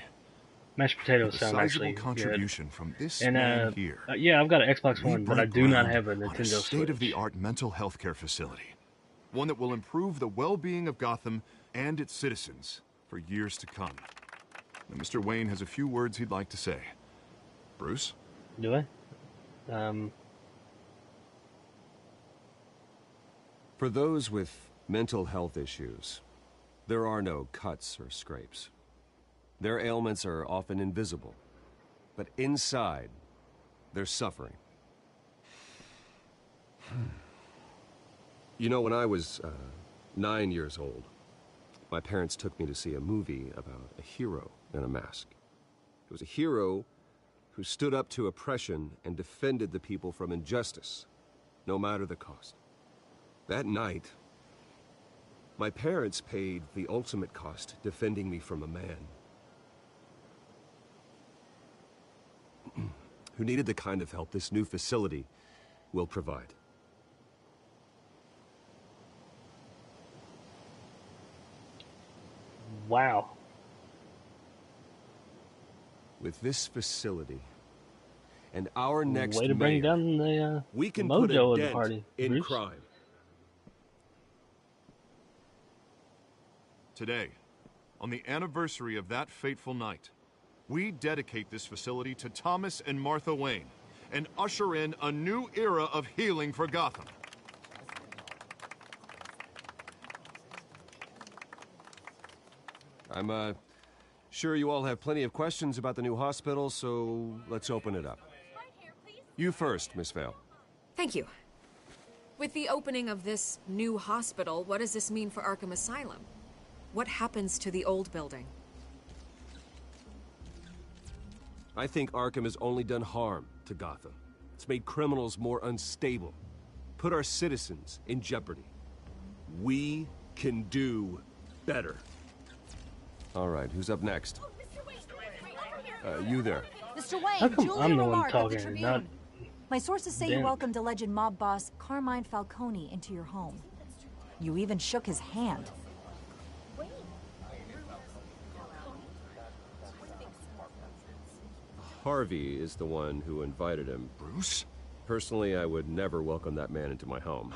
[SPEAKER 1] mashed potatoes sound actually
[SPEAKER 10] contribution
[SPEAKER 1] good.
[SPEAKER 10] From this
[SPEAKER 1] and
[SPEAKER 10] man here.
[SPEAKER 1] Yeah, I've got an Xbox One, but I do not have a Nintendo Switch.
[SPEAKER 10] State-of-the-art mental health care facility, one that will improve the well-being of Gotham and its citizens for years to come. Now, Mr. Wayne has a few words he'd like to say. Bruce?
[SPEAKER 1] Do I?
[SPEAKER 5] For those with mental health issues, there are no cuts or scrapes. Their ailments are often invisible, but inside, they're suffering. You know, when I was 9 years old, my parents took me to see a movie about a hero in a mask. It was a hero who stood up to oppression and defended the people from injustice, no matter the cost. That night, my parents paid the ultimate cost defending me from a man who needed the kind of help this new facility will provide.
[SPEAKER 1] Wow.
[SPEAKER 5] With this facility and our next
[SPEAKER 1] way to bring down the
[SPEAKER 5] we can
[SPEAKER 1] mojo
[SPEAKER 5] put a
[SPEAKER 1] of the
[SPEAKER 5] dent
[SPEAKER 1] party,
[SPEAKER 5] in
[SPEAKER 1] Bruce.
[SPEAKER 5] crime.
[SPEAKER 10] Today, on the anniversary of that fateful night, we dedicate this facility to Thomas and Martha Wayne and usher in a new era of healing for Gotham.
[SPEAKER 5] I'm sure you all have plenty of questions about the new hospital, so let's open it up. You first, Miss Vale.
[SPEAKER 13] Thank you. With the opening of this new hospital, what does this mean for Arkham Asylum? What happens to the old building?
[SPEAKER 5] I think Arkham has only done harm to Gotham. It's made criminals more unstable, put our citizens in jeopardy. We can do better. All right, who's up next? You there.
[SPEAKER 19] Mr.
[SPEAKER 1] How
[SPEAKER 19] Wayne,
[SPEAKER 1] come
[SPEAKER 19] Julia
[SPEAKER 1] I'm the one
[SPEAKER 19] Remark of the
[SPEAKER 1] talking and
[SPEAKER 19] Tribune.
[SPEAKER 1] not
[SPEAKER 19] My sources say
[SPEAKER 1] them?
[SPEAKER 19] you welcomed alleged mob boss Carmine Falcone into your home. You even shook his hand.
[SPEAKER 5] Harvey is the one who invited him.
[SPEAKER 10] Bruce?
[SPEAKER 5] Personally, I would never welcome that man into my home.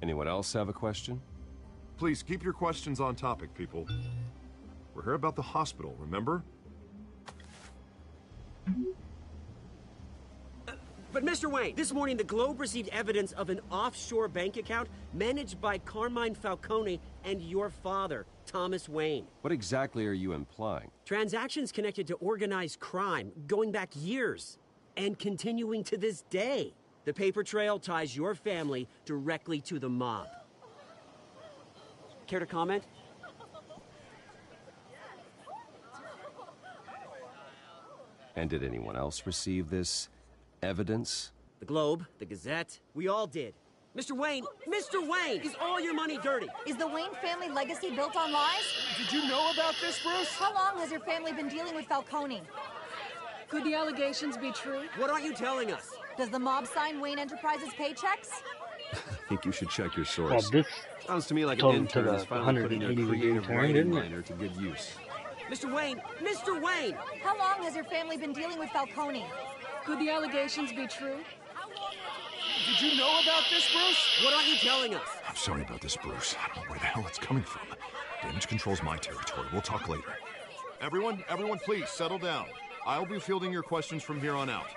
[SPEAKER 5] Anyone else have a question?
[SPEAKER 10] Please, keep your questions on topic, people. We're here about the hospital, remember?
[SPEAKER 17] But Mr. Wayne, this morning the Globe received evidence of an offshore bank account managed by Carmine Falcone and your father, Thomas Wayne.
[SPEAKER 5] What exactly are you implying?
[SPEAKER 17] Transactions connected to organized crime going back years and continuing to this day. The paper trail ties your family directly to the mob. Care to comment?
[SPEAKER 5] And did anyone else receive this evidence?
[SPEAKER 17] The Globe, the Gazette, we all did. Mr. Wayne, is all your money dirty?
[SPEAKER 19] Is the Wayne family legacy built on lies?
[SPEAKER 18] Did you know about this, Bruce?
[SPEAKER 19] How long has your family been dealing with Falcone?
[SPEAKER 8] Could the allegations be true?
[SPEAKER 17] What aren't you telling us?
[SPEAKER 19] Does the mob sign Wayne Enterprises paychecks?
[SPEAKER 5] I think you should check your source.
[SPEAKER 1] Well, this
[SPEAKER 5] sounds to me like an
[SPEAKER 1] told
[SPEAKER 5] intern
[SPEAKER 1] to the
[SPEAKER 5] is finally putting their
[SPEAKER 1] 180
[SPEAKER 5] creative
[SPEAKER 1] turn,
[SPEAKER 5] writing
[SPEAKER 1] didn't it?
[SPEAKER 5] liner to good use.
[SPEAKER 17] Mr. Wayne!
[SPEAKER 19] How long has your family been dealing with Falcone?
[SPEAKER 8] Could the allegations be true?
[SPEAKER 18] Did you know about this, Bruce?
[SPEAKER 17] What aren't you telling us?
[SPEAKER 10] I'm sorry about this, Bruce. I don't know where the hell it's coming from. Damage control's my territory. We'll talk later. Everyone, please, settle down. I'll be fielding your questions from here on out.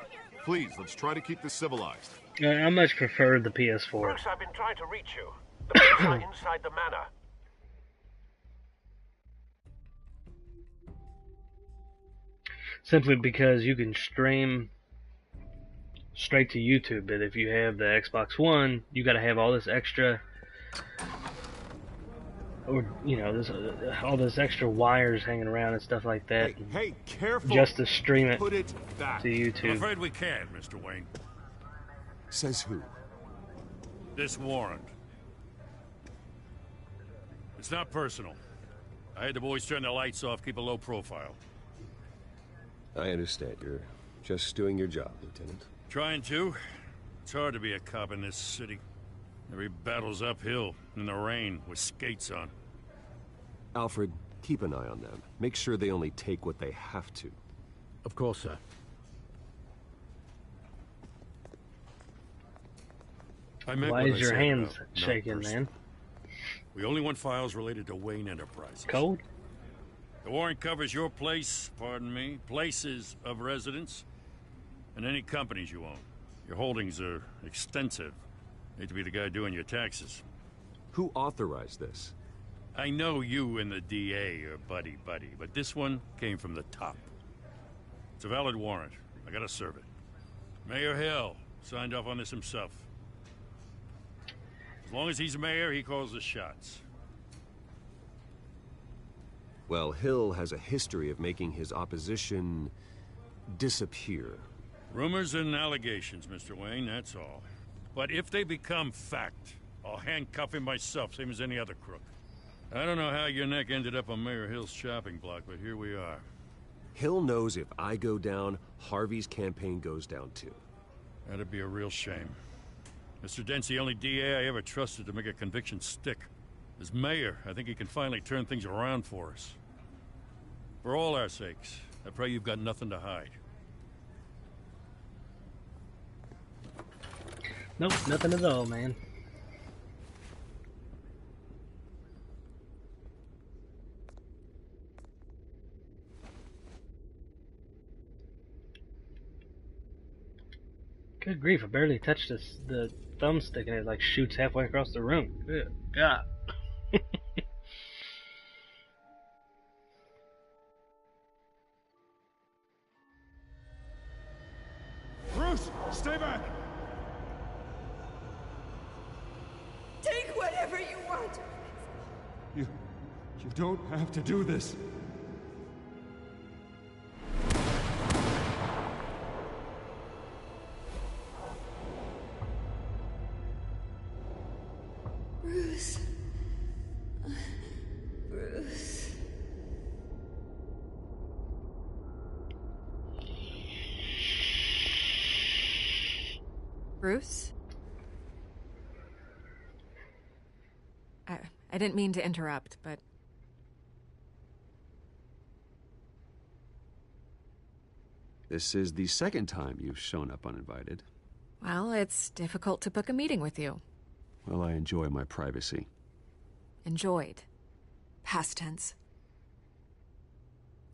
[SPEAKER 10] Please, let's try to keep this civilized.
[SPEAKER 1] I much prefer the PS4.
[SPEAKER 6] Bruce, I've been trying to reach you. The police are inside the manor.
[SPEAKER 1] Simply because you can stream straight to YouTube, but if you have the Xbox One, you gotta have all this extra, or you know, all this extra wires hanging around and stuff like that.
[SPEAKER 10] Hey, careful!
[SPEAKER 1] Just to stream it
[SPEAKER 10] Put it back.
[SPEAKER 1] to YouTube.
[SPEAKER 3] I'm afraid we can't, Mr. Wayne.
[SPEAKER 10] Says who?
[SPEAKER 3] This warrant. It's not personal. I had the boys turn the lights off, keep a low profile.
[SPEAKER 5] I understand. You're just doing your job, Lieutenant.
[SPEAKER 3] Trying to. It's hard to be a cop in this city. Every battle's uphill, in the rain, with skates on.
[SPEAKER 5] Alfred, keep an eye on them. Make sure they only take what they have to.
[SPEAKER 6] Of course, sir.
[SPEAKER 1] Why is your hands shaking, man?
[SPEAKER 3] We only want files related to Wayne Enterprises.
[SPEAKER 1] Cold?
[SPEAKER 3] The warrant covers your place, pardon me, places of residence, and any companies you own. Your holdings are extensive. Hate to be the guy doing your taxes.
[SPEAKER 5] Who authorized this?
[SPEAKER 3] I know you and the DA are buddy-buddy, but this one came from the top. It's a valid warrant. I gotta serve it. Mayor Hill signed off on this himself. As long as he's mayor, he calls the shots.
[SPEAKER 5] Well, Hill has a history of making his opposition disappear.
[SPEAKER 3] Rumors and allegations, Mr. Wayne, that's all. But if they become fact, I'll handcuff him myself, same as any other crook. I don't know how your neck ended up on Mayor Hill's chopping block, but here we are.
[SPEAKER 5] Hill knows if I go down, Harvey's campaign goes down too.
[SPEAKER 3] That'd be a real shame. Mr. Dent's the only DA I ever trusted to make a conviction stick. As mayor, I think he can finally turn things around for us. For all our sakes, I pray you've got nothing to hide.
[SPEAKER 1] Nope, nothing at all, man. Good grief, I barely touched the thumbstick and it like shoots halfway across the room. Good God.
[SPEAKER 18] Bruce, stay back!
[SPEAKER 12] Take whatever you want.
[SPEAKER 18] You don't have to do this.
[SPEAKER 12] Bruce. Bruce.
[SPEAKER 13] Bruce? I didn't mean to interrupt, but...
[SPEAKER 5] This is the second time you've shown up uninvited.
[SPEAKER 13] Well, it's difficult to book a meeting with you.
[SPEAKER 5] Well, I enjoy my privacy.
[SPEAKER 13] Enjoyed. Past tense.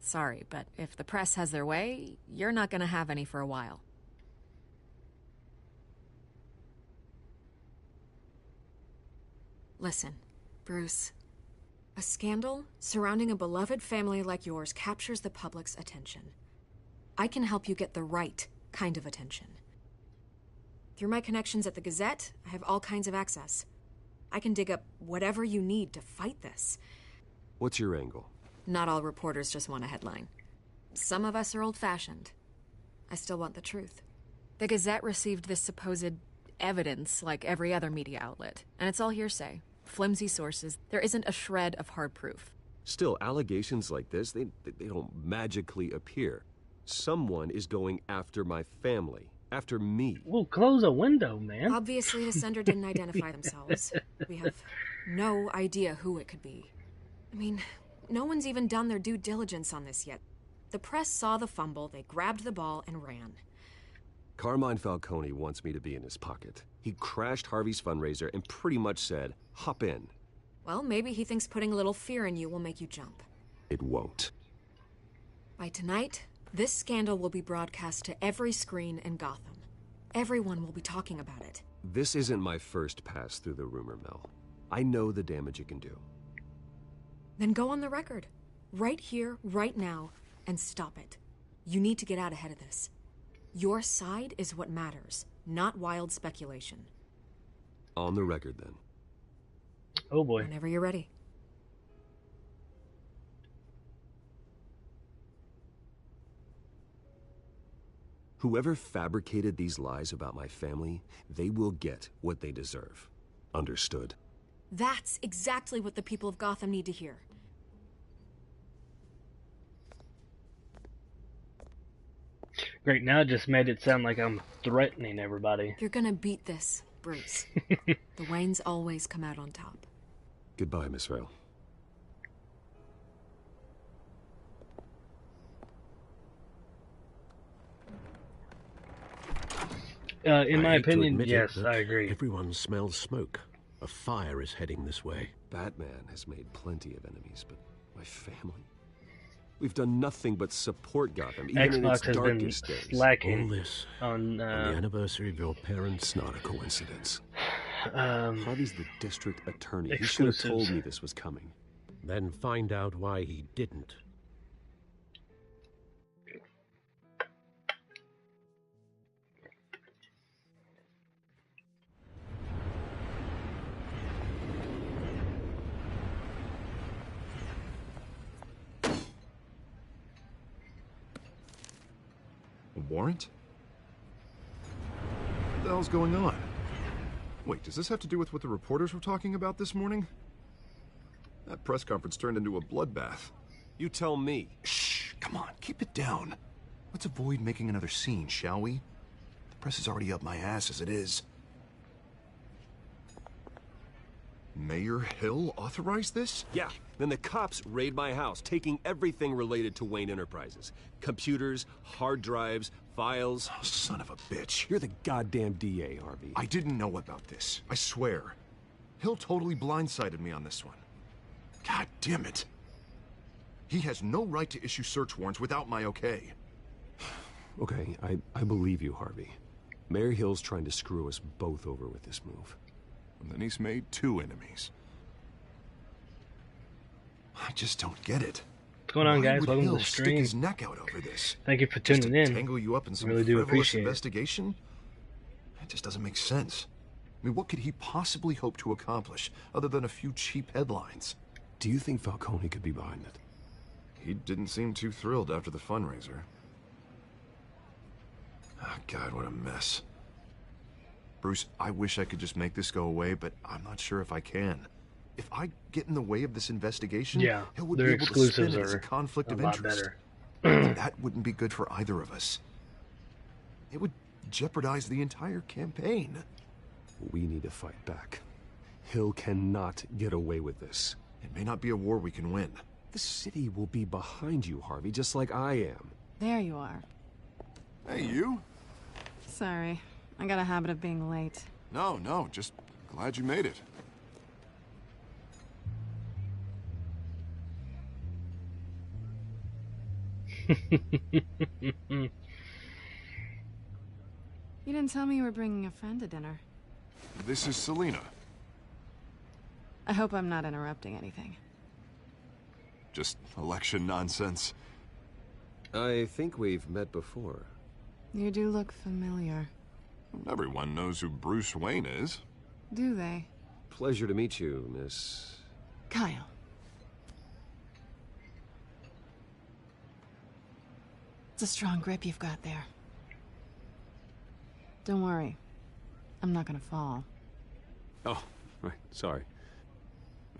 [SPEAKER 13] Sorry, but if the press has their way, you're not gonna have any for a while. Listen, Bruce. A scandal surrounding a beloved family like yours captures the public's attention. I can help you get the right kind of attention. Through my connections at the Gazette, I have all kinds of access. I can dig up whatever you need to fight this.
[SPEAKER 5] What's your angle?
[SPEAKER 13] Not all reporters just want a headline. Some of us are old-fashioned. I still want the truth. The Gazette received this supposed evidence like every other media outlet, and it's all hearsay. Flimsy sources. There isn't a shred of hard proof.
[SPEAKER 5] Still, allegations like this, they don't magically appear. Someone is going after my family. After me.
[SPEAKER 1] Well, close a window, man.
[SPEAKER 13] Obviously, the sender didn't identify themselves. We have no idea who it could be. I mean, no one's even done their due diligence on this yet. The press saw the fumble, they grabbed the ball and ran.
[SPEAKER 5] Carmine Falcone wants me to be in his pocket. He crashed Harvey's fundraiser and pretty much said, hop in.
[SPEAKER 13] Well, maybe he thinks putting a little fear in you will make you jump.
[SPEAKER 5] It won't.
[SPEAKER 13] By tonight, this scandal will be broadcast to every screen in Gotham. Everyone will be talking about it.
[SPEAKER 5] This isn't my first pass through the rumor mill. I know the damage it can do.
[SPEAKER 13] Then go on the record. Right here, right now, and stop it. You need to get out ahead of this. Your side is what matters, not wild speculation.
[SPEAKER 5] On the record, then.
[SPEAKER 1] Oh boy.
[SPEAKER 13] Whenever you're ready.
[SPEAKER 5] Whoever fabricated these lies about my family, they will get what they deserve. Understood?
[SPEAKER 13] That's exactly what the people of Gotham need to hear.
[SPEAKER 1] Great, now it just made it sound like I'm threatening everybody.
[SPEAKER 13] You're gonna beat this, Bruce. The Waynes always come out on top.
[SPEAKER 5] Goodbye, Miss Vale.
[SPEAKER 1] In my opinion, yes, I agree.
[SPEAKER 6] Everyone smells smoke. A fire is heading this way.
[SPEAKER 5] Batman has made plenty of enemies, but my family? We've done nothing but support Gotham, even in its darkest days.
[SPEAKER 1] Slacking
[SPEAKER 6] All this
[SPEAKER 1] on
[SPEAKER 6] the anniversary of your parents.
[SPEAKER 5] It's not a coincidence. Harvey's the district attorney. He should have told me this was coming.
[SPEAKER 6] Then find out why he didn't.
[SPEAKER 10] A warrant? What the hell's going on? Wait, does this have to do with what the reporters were talking about this morning? That press conference turned into a bloodbath.
[SPEAKER 5] You tell me.
[SPEAKER 10] Shh, come on, keep it down. Let's avoid making another scene, shall we? The press is already up my ass as it is. Mayor Hill authorized this?
[SPEAKER 5] Yeah, then the cops raid my house, taking everything related to Wayne Enterprises. Computers, hard drives, files.
[SPEAKER 10] Oh, son of a bitch.
[SPEAKER 5] You're the goddamn DA, Harvey.
[SPEAKER 10] I didn't know about this, I swear. Hill totally blindsided me on this one. God damn it. He has no right to issue search warrants without my okay.
[SPEAKER 5] Okay, I believe you, Harvey. Mayor Hill's trying to screw us both over with this move.
[SPEAKER 10] And then he's made two enemies. I just don't get it.
[SPEAKER 1] What's going on,
[SPEAKER 10] Why
[SPEAKER 1] guys?
[SPEAKER 10] would
[SPEAKER 1] Welcome to
[SPEAKER 10] Hill
[SPEAKER 1] the
[SPEAKER 10] stick
[SPEAKER 1] stream.
[SPEAKER 10] his neck out over this?
[SPEAKER 1] Thank you for
[SPEAKER 10] Just
[SPEAKER 1] tuning
[SPEAKER 10] to
[SPEAKER 1] in.
[SPEAKER 10] tangle you up in some
[SPEAKER 1] Really do
[SPEAKER 10] frivolous
[SPEAKER 1] appreciate it.
[SPEAKER 10] investigation? It just doesn't make sense. I mean, what could he possibly hope to accomplish other than a few cheap headlines?
[SPEAKER 5] Do you think Falcone could be behind it?
[SPEAKER 10] He didn't seem too thrilled after the fundraiser. Oh, God, what a mess. Bruce, I wish I could just make this go away, but I'm not sure if I can. If I get in the way of this investigation,
[SPEAKER 1] yeah,
[SPEAKER 10] Hill would
[SPEAKER 1] their
[SPEAKER 10] be able to spin
[SPEAKER 1] exclusives
[SPEAKER 10] it as a
[SPEAKER 1] are
[SPEAKER 10] conflict
[SPEAKER 1] a
[SPEAKER 10] of
[SPEAKER 1] lot
[SPEAKER 10] interest.
[SPEAKER 1] better.
[SPEAKER 10] And that wouldn't be good for either of us. It would jeopardize the entire campaign.
[SPEAKER 5] We need to fight back. Hill cannot get away with this.
[SPEAKER 10] It may not be a war we can win.
[SPEAKER 5] The city will be behind you, Harvey, just like I am.
[SPEAKER 8] There you are.
[SPEAKER 10] Hey, you.
[SPEAKER 8] Sorry. I got a habit of being late.
[SPEAKER 10] No, just glad you made it.
[SPEAKER 8] You didn't tell me you were bringing a friend to dinner.
[SPEAKER 10] This is Selina.
[SPEAKER 8] I hope I'm not interrupting anything.
[SPEAKER 10] Just election nonsense.
[SPEAKER 5] I think we've met before.
[SPEAKER 8] You do look familiar.
[SPEAKER 10] Everyone knows who Bruce Wayne is.
[SPEAKER 8] Do they?
[SPEAKER 5] Pleasure to meet you, Miss...
[SPEAKER 8] Kyle. It's a strong grip you've got there. Don't worry. I'm not gonna fall.
[SPEAKER 5] Oh, right. Sorry.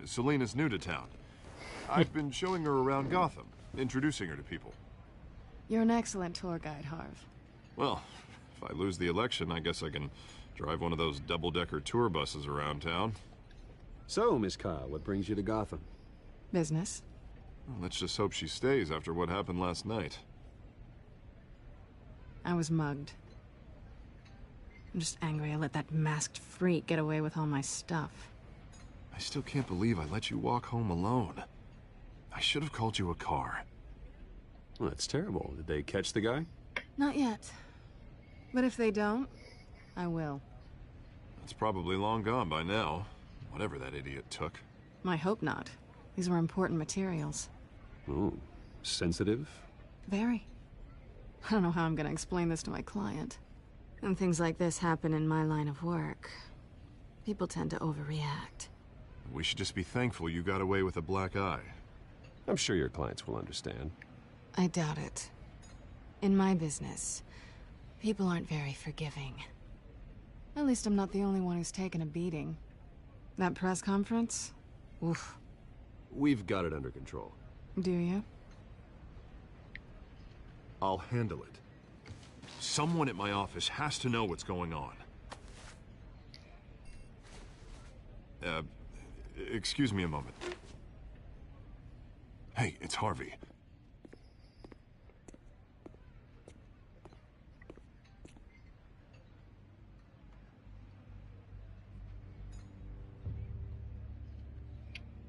[SPEAKER 10] Selina's new to town. I've been showing her around Gotham, introducing her to people.
[SPEAKER 8] You're an excellent tour guide, Harv.
[SPEAKER 10] Well, if I lose the election, I guess I can drive one of those double-decker tour buses around town.
[SPEAKER 5] So, Miss Kyle, what brings you to Gotham?
[SPEAKER 8] Business.
[SPEAKER 10] Well, let's just hope she stays after what happened last night.
[SPEAKER 8] I was mugged. I'm just angry I let that masked freak get away with all my stuff.
[SPEAKER 10] I still can't believe I let you walk home alone. I should have called you a car.
[SPEAKER 5] Well, that's terrible. Did they catch the guy?
[SPEAKER 8] Not yet. But if they don't, I will.
[SPEAKER 10] It's probably long gone by now. Whatever that idiot took.
[SPEAKER 8] I hope not. These were important materials.
[SPEAKER 5] Ooh, sensitive?
[SPEAKER 8] Very. I don't know how I'm gonna explain this to my client. When things like this happen in my line of work, people tend to overreact.
[SPEAKER 10] We should just be thankful you got away with a black eye.
[SPEAKER 5] I'm sure your clients will understand.
[SPEAKER 8] I doubt it. In my business, people aren't very forgiving. At least I'm not the only one who's taken a beating. That press conference? Oof.
[SPEAKER 5] We've got it under control.
[SPEAKER 8] Do you?
[SPEAKER 10] I'll handle it. Someone at my office has to know what's going on. Excuse me a moment. Hey, it's Harvey.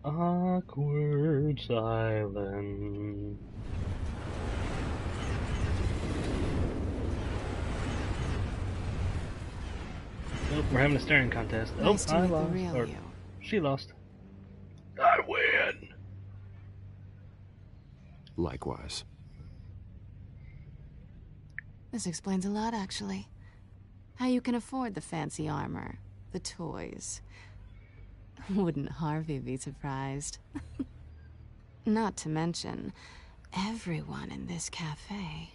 [SPEAKER 1] Awkward silence. Nope, we're having a staring contest.
[SPEAKER 8] Nice to
[SPEAKER 1] I
[SPEAKER 8] meet the
[SPEAKER 1] lost.
[SPEAKER 8] real
[SPEAKER 1] Or
[SPEAKER 8] you.
[SPEAKER 1] she lost. I win.
[SPEAKER 5] Likewise.
[SPEAKER 8] This explains a lot, actually. How you can afford the fancy armor, the toys. Wouldn't Harvey be surprised? Not to mention, everyone in this cafe.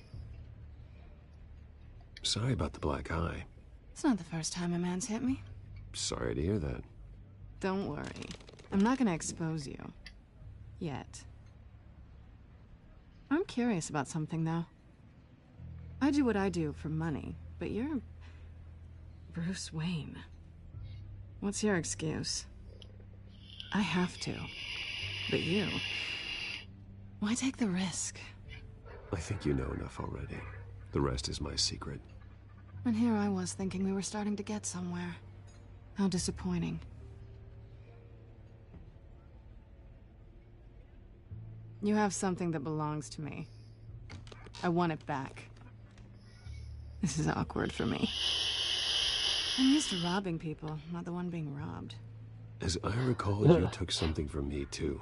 [SPEAKER 5] Sorry about the black eye.
[SPEAKER 8] It's not the first time a man's hit me.
[SPEAKER 5] Sorry to hear that.
[SPEAKER 8] Don't worry. I'm not gonna expose you. Yet. I'm curious about something, though. I do what I do for money, but you're... Bruce Wayne. What's your excuse? I have to. But you... Why take the risk?
[SPEAKER 5] I think you know enough already. The rest is my secret.
[SPEAKER 8] And here I was thinking we were starting to get somewhere. How disappointing. You have something that belongs to me. I want it back. This is awkward for me. I'm used to robbing people, not the one being robbed.
[SPEAKER 5] As I recall, you took something from me, too.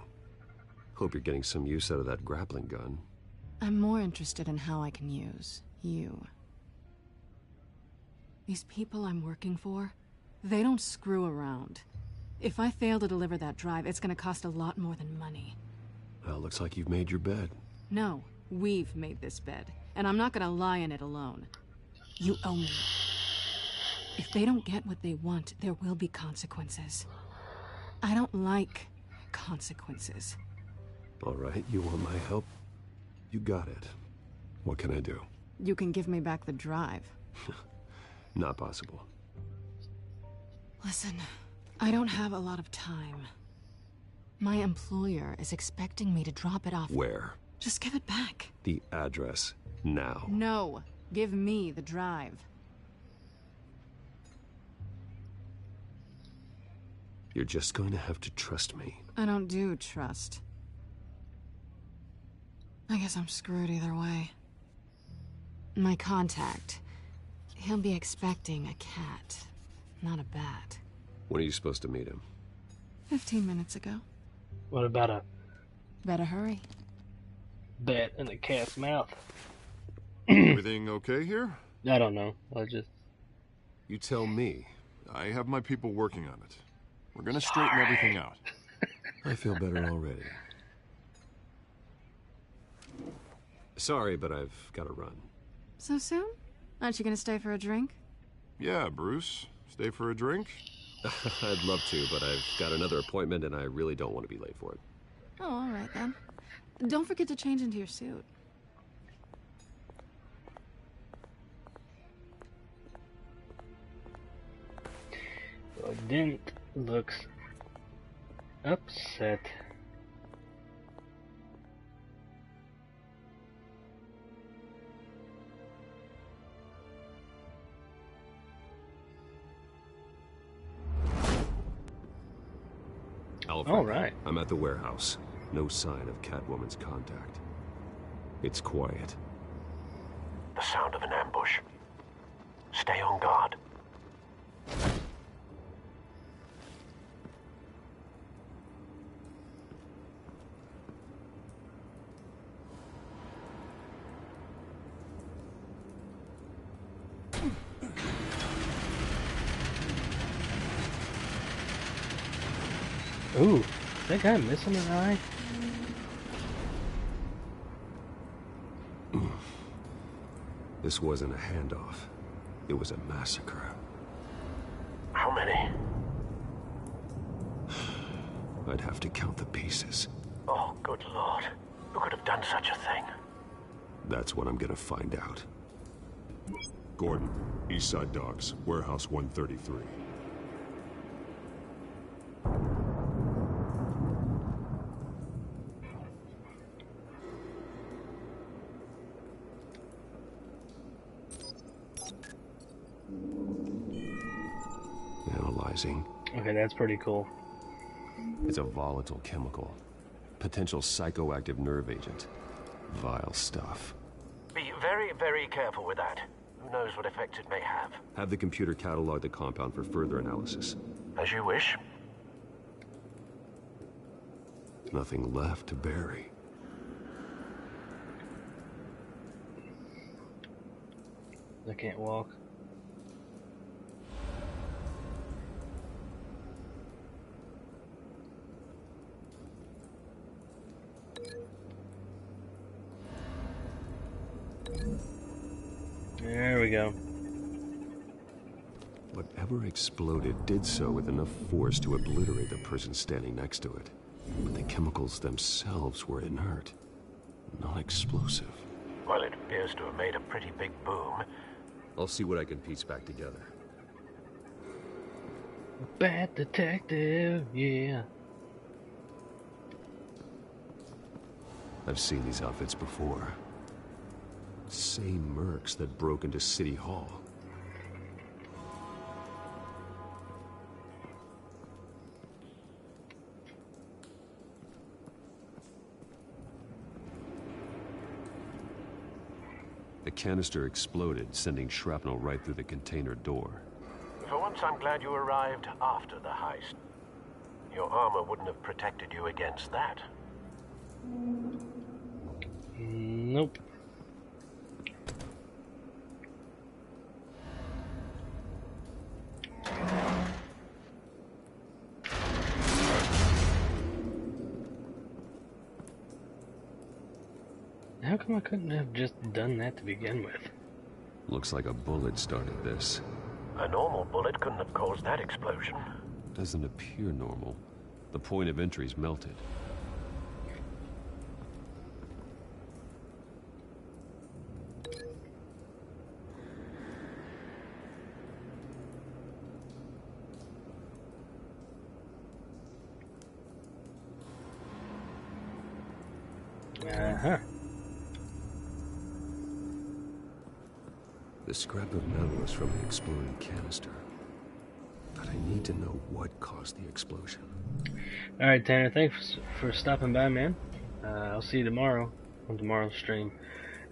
[SPEAKER 5] Hope you're getting some use out of that grappling gun.
[SPEAKER 8] I'm more interested in how I can use you. These people I'm working for, they don't screw around. If I fail to deliver that drive, it's gonna cost a lot more than money.
[SPEAKER 5] Well, looks like you've made your bed.
[SPEAKER 8] No, we've made this bed, and I'm not gonna lie in it alone. You owe me. If they don't get what they want, there will be consequences. I don't like consequences.
[SPEAKER 5] All right, you want my help? You got it. What can I do?
[SPEAKER 8] You can give me back the drive.
[SPEAKER 5] Not possible.
[SPEAKER 8] Listen, I don't have a lot of time. My employer is expecting me to drop it off.
[SPEAKER 5] Where?
[SPEAKER 8] Just give it back.
[SPEAKER 5] The address, now.
[SPEAKER 8] No. Give me the drive.
[SPEAKER 5] You're just going to have to trust me.
[SPEAKER 8] I don't do trust. I guess I'm screwed either way. My contact. He'll be expecting a cat, not a bat.
[SPEAKER 5] When are you supposed to meet him?
[SPEAKER 8] 15 minutes ago.
[SPEAKER 1] What about a
[SPEAKER 8] Better hurry.
[SPEAKER 1] bat in a cat's mouth?
[SPEAKER 10] Everything okay here?
[SPEAKER 1] I don't know. I just...
[SPEAKER 5] You tell me.
[SPEAKER 10] I have my people working on it. We're gonna straighten everything out.
[SPEAKER 5] I feel better already. Sorry, but I've got to run.
[SPEAKER 8] So soon? Aren't you gonna stay for a drink?
[SPEAKER 10] Yeah, Bruce. Stay for a drink?
[SPEAKER 5] I'd love to, but I've got another appointment and I really don't want to be late for it.
[SPEAKER 8] Oh, all right then. Don't forget to change into your suit.
[SPEAKER 1] Well, Dent looks upset.
[SPEAKER 5] Alfred,
[SPEAKER 1] all right.
[SPEAKER 5] I'm at the warehouse. No sign of Catwoman's contact. It's quiet.
[SPEAKER 2] The sound of an ambush. Stay on guard.
[SPEAKER 1] Ooh, that guy missing an eye?
[SPEAKER 5] This wasn't a handoff. It was a massacre.
[SPEAKER 2] How many?
[SPEAKER 5] I'd have to count the pieces.
[SPEAKER 2] Oh, good Lord. Who could have done such a thing?
[SPEAKER 5] That's what I'm gonna find out.
[SPEAKER 9] Gordon, East Side Docks, Warehouse 133.
[SPEAKER 5] Analyzing.
[SPEAKER 1] Okay, that's pretty cool.
[SPEAKER 5] It's a volatile chemical. Potential psychoactive nerve agent. Vile stuff.
[SPEAKER 2] Be very, very careful with that. Who knows what effects it may have.
[SPEAKER 5] Have the computer catalog the compound for further analysis.
[SPEAKER 2] As you wish.
[SPEAKER 5] Nothing left to bury.
[SPEAKER 1] I can't walk. There we go.
[SPEAKER 5] Whatever exploded did so with enough force to obliterate the person standing next to it. But the chemicals themselves were inert, not explosive.
[SPEAKER 2] Well, it appears to have made a pretty big boom.
[SPEAKER 5] I'll see what I can piece back together.
[SPEAKER 1] Bad detective, yeah.
[SPEAKER 5] I've seen these outfits before. Same mercs that broke into City Hall. The canister exploded, sending shrapnel right through the container door.
[SPEAKER 2] For once, I'm glad you arrived after the heist. Your armor wouldn't have protected you against that.
[SPEAKER 1] Nope. How come I couldn't have just done that to begin with?
[SPEAKER 5] Looks like a bullet started this.
[SPEAKER 2] A normal bullet couldn't have caused that explosion.
[SPEAKER 5] Doesn't appear normal. The point of entry's melted.
[SPEAKER 1] Uh-huh.
[SPEAKER 5] The scrap of metal is from the exploding canister. But I need to know what caused the explosion.
[SPEAKER 1] Alright, Tanner, thanks for stopping by, man. I'll see you tomorrow on tomorrow's stream.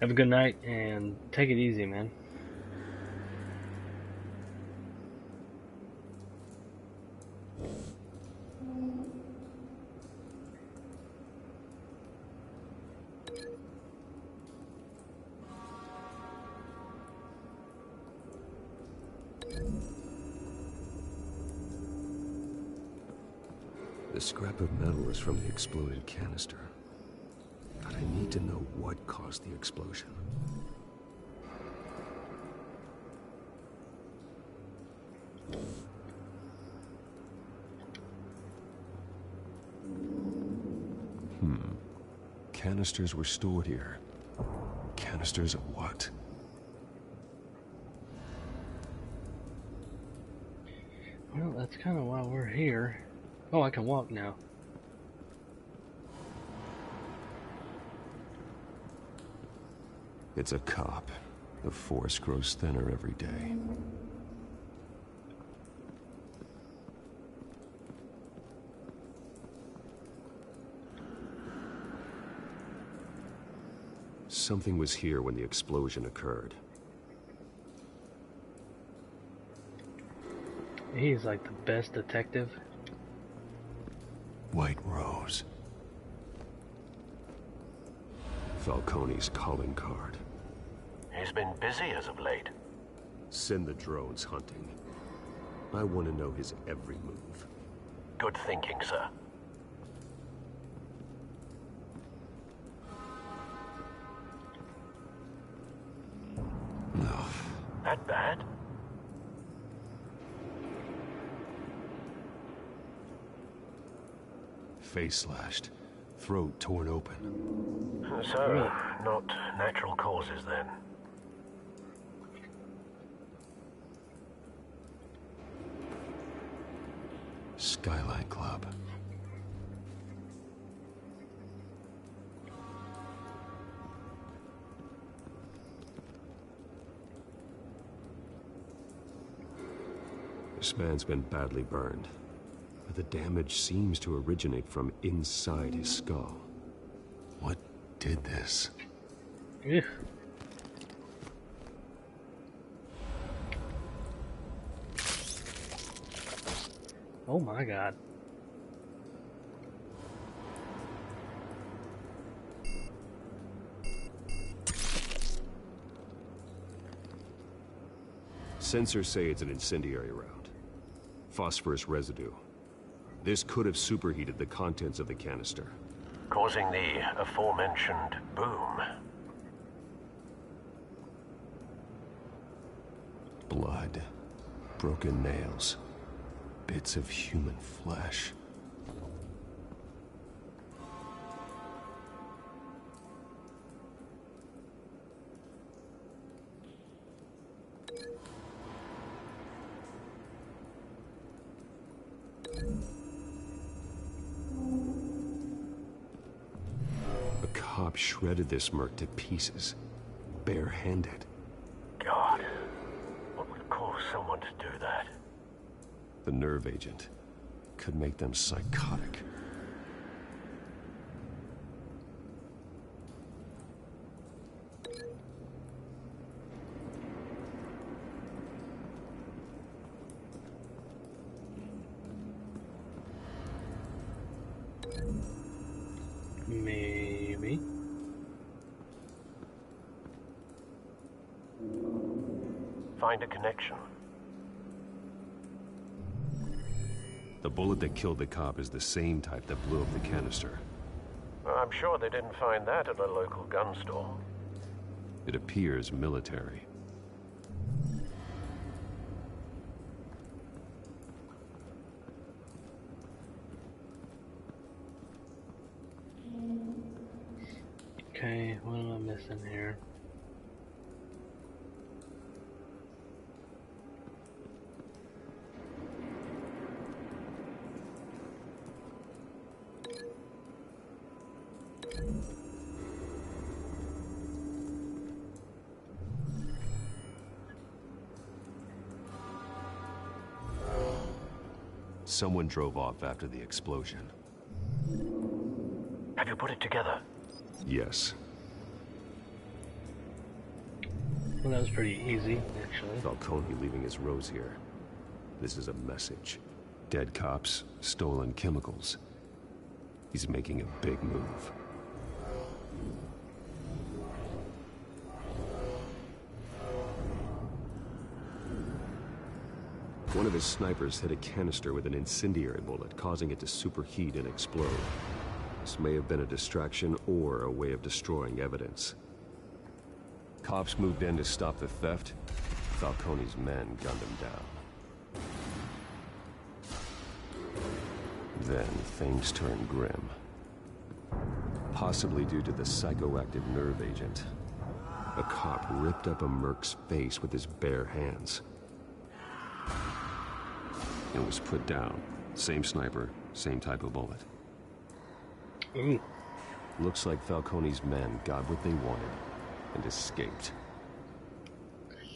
[SPEAKER 1] Have a good night, and take it easy, man.
[SPEAKER 5] The scrap of metal is from the exploded canister. But I need to know what caused the explosion. Canisters were stored here. Canisters of what?
[SPEAKER 1] Well, that's kind of why we're here. Oh, I can walk now.
[SPEAKER 5] It's a cop. The force grows thinner every day. Something was here when the explosion occurred.
[SPEAKER 1] He's like the best detective.
[SPEAKER 5] White Rose. Falcone's calling card.
[SPEAKER 2] He's been busy as of late.
[SPEAKER 5] Send the drones hunting. I want to know his every move.
[SPEAKER 2] Good thinking, sir.
[SPEAKER 5] No.
[SPEAKER 2] That bad?
[SPEAKER 5] Face slashed. Throat torn open.
[SPEAKER 2] So, not natural causes then.
[SPEAKER 5] Skyline Club. This man's been badly burned, but the damage seems to originate from inside his skull. What did this?
[SPEAKER 1] Yeah. Oh my God.
[SPEAKER 5] Sensors say it's an incendiary round. Phosphorus residue. This could have superheated the contents of the canister,
[SPEAKER 2] causing the aforementioned boom.
[SPEAKER 5] Blood. Broken nails. Bits of human flesh. A cop shredded this merc to pieces, bare-handed.
[SPEAKER 2] God, what would cause someone to do that?
[SPEAKER 5] The nerve agent could make them psychotic.
[SPEAKER 1] Maybe.
[SPEAKER 2] Find a connection.
[SPEAKER 5] The bullet that killed the cop is the same type that blew up the canister.
[SPEAKER 2] I'm sure they didn't find that at a local gun store.
[SPEAKER 5] It appears military.
[SPEAKER 1] Okay, what am I missing here?
[SPEAKER 5] Someone drove off after the explosion.
[SPEAKER 2] Have you put it together?
[SPEAKER 5] Yes.
[SPEAKER 1] Well, that was pretty easy, actually.
[SPEAKER 5] Falcone leaving his rose here. This is a message. Dead cops, stolen chemicals. He's making a big move. One of his snipers hit a canister with an incendiary bullet, causing it to superheat and explode. This may have been a distraction or a way of destroying evidence. Cops moved in to stop the theft. Falcone's men gunned him down. Then things turned grim. Possibly due to the psychoactive nerve agent. A cop ripped up a merc's face with his bare hands. It was put down. Same sniper, same type of bullet. Looks like Falcone's men got what they wanted and escaped.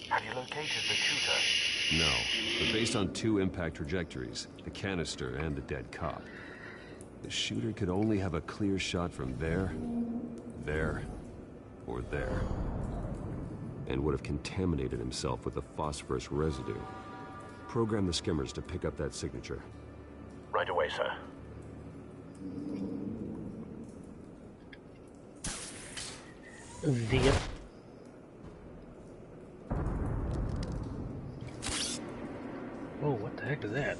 [SPEAKER 2] Have you located the shooter?
[SPEAKER 5] No, but based on 2 impact trajectories, the canister and the dead cop, the shooter could only have a clear shot from there, or there, and would have contaminated himself with the phosphorus residue. Program the skimmers to pick up that signature.
[SPEAKER 2] Right away, sir.
[SPEAKER 1] Yep. Oh, what the heck is that?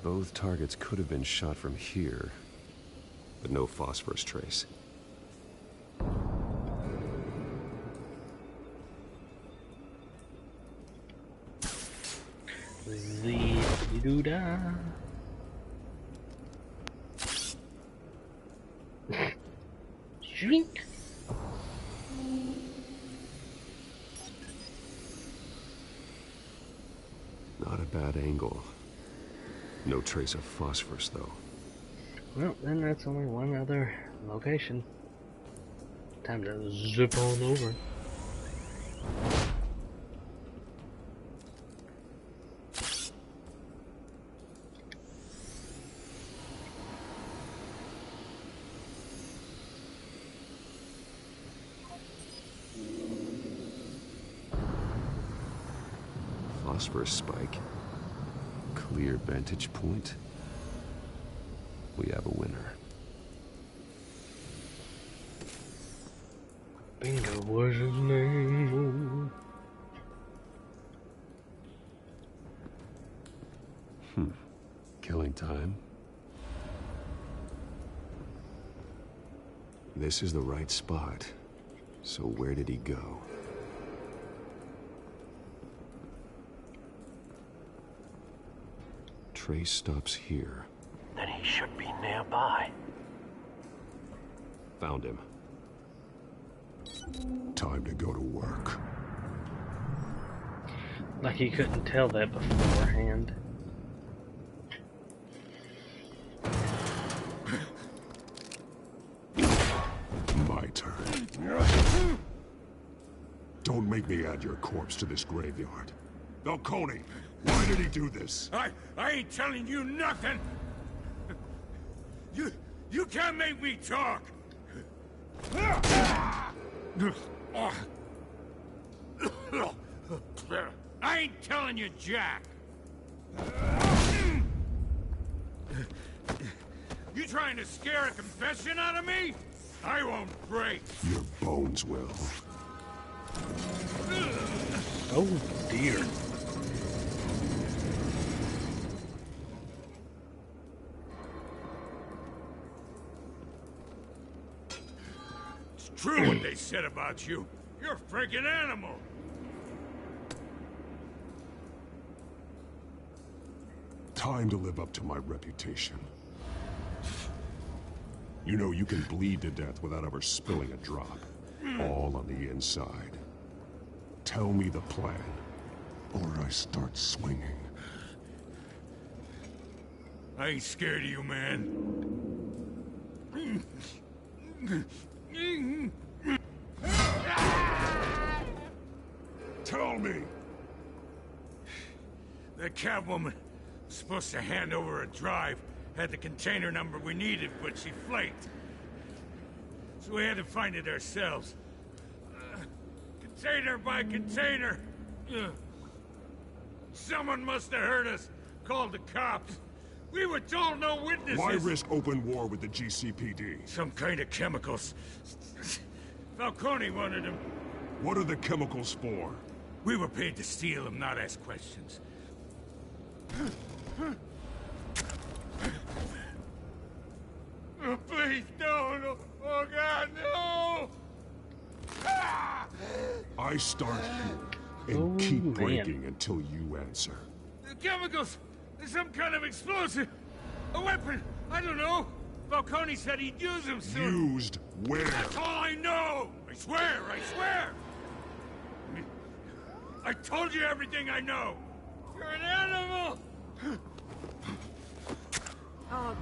[SPEAKER 5] Both targets could have been shot from here, but no phosphorus trace.
[SPEAKER 1] Zee-doo-dah. Shrink.
[SPEAKER 5] Not a bad angle. No trace of phosphorus, though.
[SPEAKER 1] Well, then that's only one other location. Time to zip on over.
[SPEAKER 5] Phosphorus spike. Clear vantage point. We have a winner.
[SPEAKER 1] Bingo was his name.
[SPEAKER 5] Killing time. This is the right spot. So where did he go? Trace stops here.
[SPEAKER 2] Then he should be nearby.
[SPEAKER 5] Found him.
[SPEAKER 9] Time to go to work.
[SPEAKER 1] Like he couldn't tell that beforehand.
[SPEAKER 9] My turn. Don't make me add your corpse to this graveyard. Falcone, why did he do this?
[SPEAKER 14] I ain't telling you nothing! You can't make me talk! I ain't telling you jack! You trying to scare a confession out of me? I won't break!
[SPEAKER 9] Your bones will.
[SPEAKER 1] Oh dear.
[SPEAKER 14] It's true what they said about you. You're a freaking animal!
[SPEAKER 9] Time to live up to my reputation. You know you can bleed to death without ever spilling a drop. All on the inside. Tell me the plan, or I start swinging.
[SPEAKER 14] I ain't scared of you, man.
[SPEAKER 9] Tell me!
[SPEAKER 14] The Catwoman was supposed to hand over a drive, had the container number we needed, but she flaked. So we had to find it ourselves. Container by container. Someone must have heard us, called the cops. We were told no witnesses.
[SPEAKER 9] Why risk open war with the GCPD?
[SPEAKER 14] Some kind of chemicals. Falcone wanted them.
[SPEAKER 9] What are the chemicals for?
[SPEAKER 14] We were paid to steal them, not ask questions. Oh, please, no. Oh, God, no!
[SPEAKER 9] I start here and keep breaking until you answer.
[SPEAKER 14] The chemicals! There's some kind of explosive! A weapon! I don't know! Falcone said he'd use them soon.
[SPEAKER 9] Used where?
[SPEAKER 14] That's all I know! I swear! I told you everything I know! You're an animal!
[SPEAKER 12] Oh.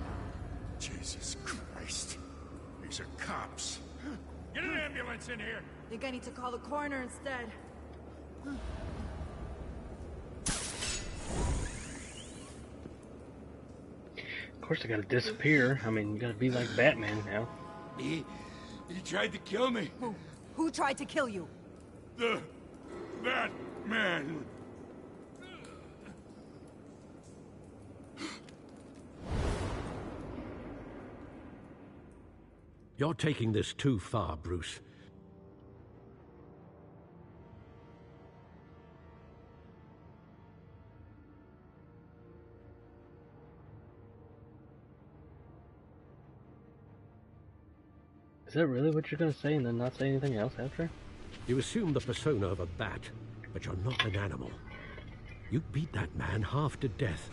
[SPEAKER 14] Jesus Christ. These are cops. Get an ambulance in here!
[SPEAKER 12] I think I need to call the coroner instead.
[SPEAKER 1] Of course, I gotta disappear. I mean, you gotta be like Batman now.
[SPEAKER 14] He tried to kill me.
[SPEAKER 19] Who tried to kill you?
[SPEAKER 14] The Batman.
[SPEAKER 6] You're taking this too far, Bruce.
[SPEAKER 1] Is that really what you're gonna say and then not say anything else after?
[SPEAKER 6] You assume the persona of a bat, but you're not an animal. You beat that man half to death.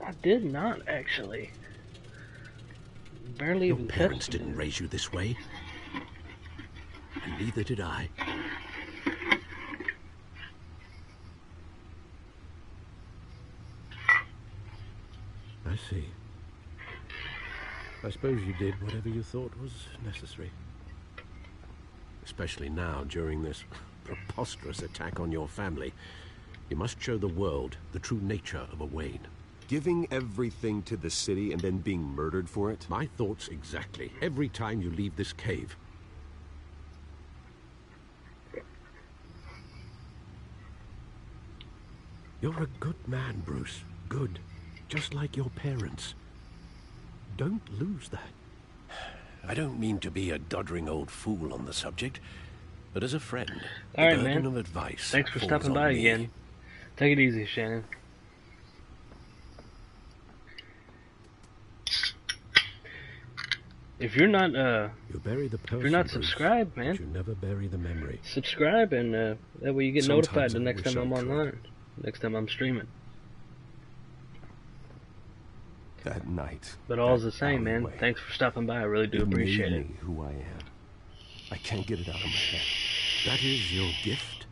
[SPEAKER 1] I did not, actually. Barely
[SPEAKER 6] Your
[SPEAKER 1] even
[SPEAKER 6] parents
[SPEAKER 1] touched him.
[SPEAKER 6] didn't raise you this way. And neither did I. I see. I suppose you did whatever you thought was necessary. Especially now, during this preposterous attack on your family. You must show the world the true nature of a Wayne.
[SPEAKER 5] Giving everything to the city and then being murdered for it?
[SPEAKER 6] My thoughts exactly. Every time you leave this cave. You're a good man, Bruce. Good. Just like your parents. Don't lose that. I don't mean to be a doddering old fool on the subject, but as a friend,
[SPEAKER 1] All right,
[SPEAKER 6] the burden
[SPEAKER 1] man.
[SPEAKER 6] of advice
[SPEAKER 1] Thanks for
[SPEAKER 6] falls
[SPEAKER 1] stopping
[SPEAKER 6] on
[SPEAKER 1] by
[SPEAKER 6] me.
[SPEAKER 1] again. Take it easy, Shannon. If you're not
[SPEAKER 6] You bury the person,
[SPEAKER 1] if you're not
[SPEAKER 6] Bruce,
[SPEAKER 1] subscribed, man,
[SPEAKER 6] but you never bury the memory.
[SPEAKER 1] subscribe and that way you get
[SPEAKER 6] Sometimes
[SPEAKER 1] notified the
[SPEAKER 6] I
[SPEAKER 1] next
[SPEAKER 6] wish
[SPEAKER 1] time I'm
[SPEAKER 6] I could.
[SPEAKER 1] online, next time I'm streaming.
[SPEAKER 5] That night.
[SPEAKER 1] But all's
[SPEAKER 5] that
[SPEAKER 1] the same, man.
[SPEAKER 5] alleyway,
[SPEAKER 1] Thanks for stopping by. I really do
[SPEAKER 5] it
[SPEAKER 1] appreciate
[SPEAKER 5] made
[SPEAKER 1] it.
[SPEAKER 5] me who I am. I can't get it out of my head.
[SPEAKER 6] That is your gift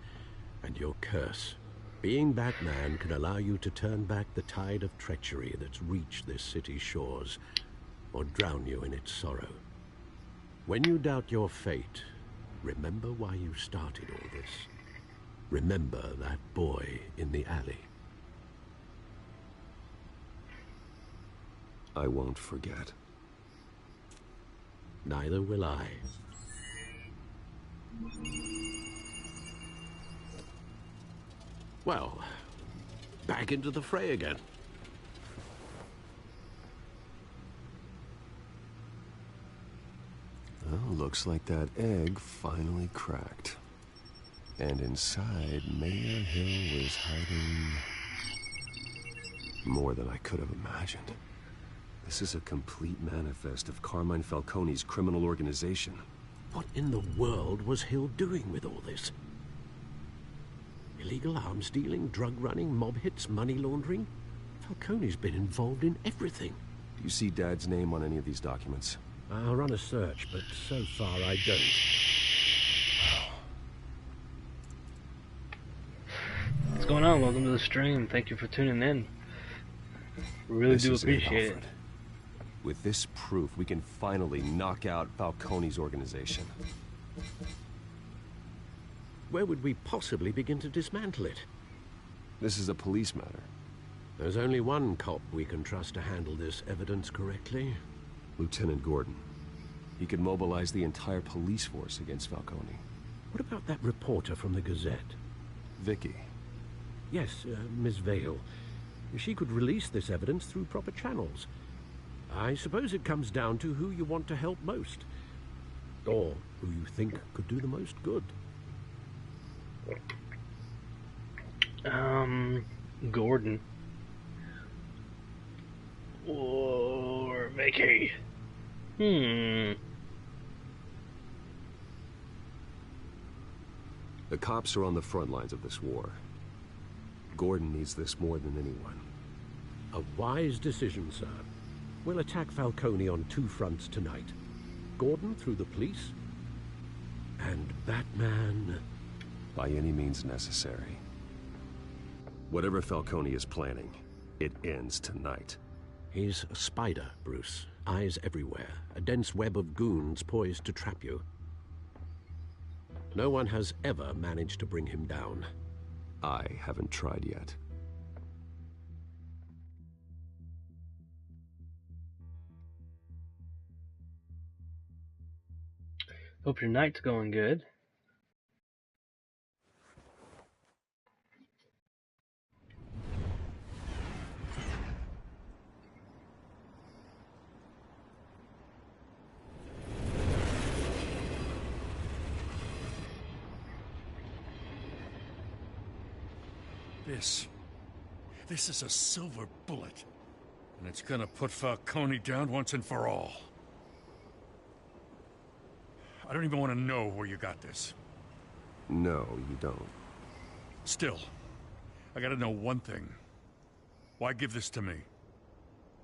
[SPEAKER 6] and your curse. Being Batman can allow you to turn back the tide of treachery that's reached this city's shores, or drown you in its sorrow. When you doubt your fate, remember why you started all this. Remember that boy in the alley.
[SPEAKER 5] I won't forget.
[SPEAKER 6] Neither will I. Well, back into the fray again.
[SPEAKER 5] Well, looks like that egg finally cracked. And inside, Mayor Hill was hiding more than I could have imagined. This is a complete manifest of Carmine Falcone's criminal organization.
[SPEAKER 6] What in the world was Hill doing with all this? Illegal arms dealing, drug running, mob hits, money laundering? Falcone's been involved in everything.
[SPEAKER 5] Do you see Dad's name on any of these documents?
[SPEAKER 6] I'll run a search, but so far I don't.
[SPEAKER 1] What's going on? Welcome to the stream. Thank you for tuning in. We really do appreciate it.
[SPEAKER 5] With this proof, we can finally knock out Falcone's organization.
[SPEAKER 6] where would we possibly begin to dismantle it?
[SPEAKER 5] This is a police matter.
[SPEAKER 6] There's only one cop we can trust to handle this evidence correctly.
[SPEAKER 5] Lieutenant Gordon. He could mobilize the entire police force against Falcone.
[SPEAKER 6] What about that reporter from the Gazette?
[SPEAKER 5] Vicky.
[SPEAKER 6] Yes, Miss Vale. She could release this evidence through proper channels. I suppose it comes down to who you want to help most. Or who you think could do the most good.
[SPEAKER 1] Gordon. Or Vicky.
[SPEAKER 5] The cops are on the front lines of this war. Gordon needs this more than anyone.
[SPEAKER 6] A wise decision, sir. We'll attack Falcone on two fronts tonight. Gordon through the police, and Batman...
[SPEAKER 5] by any means necessary. Whatever Falcone is planning, it ends tonight.
[SPEAKER 6] He's a spider, Bruce. Eyes everywhere. A dense web of goons poised to trap you. No one has ever managed to bring him down.
[SPEAKER 5] I haven't tried yet.
[SPEAKER 1] Hope your night's going good.
[SPEAKER 14] This is a silver bullet. And it's gonna put Falcone down once and for all. I don't even want to know where you got this.
[SPEAKER 5] No, you don't.
[SPEAKER 14] Still, I gotta know one thing. Why give this to me?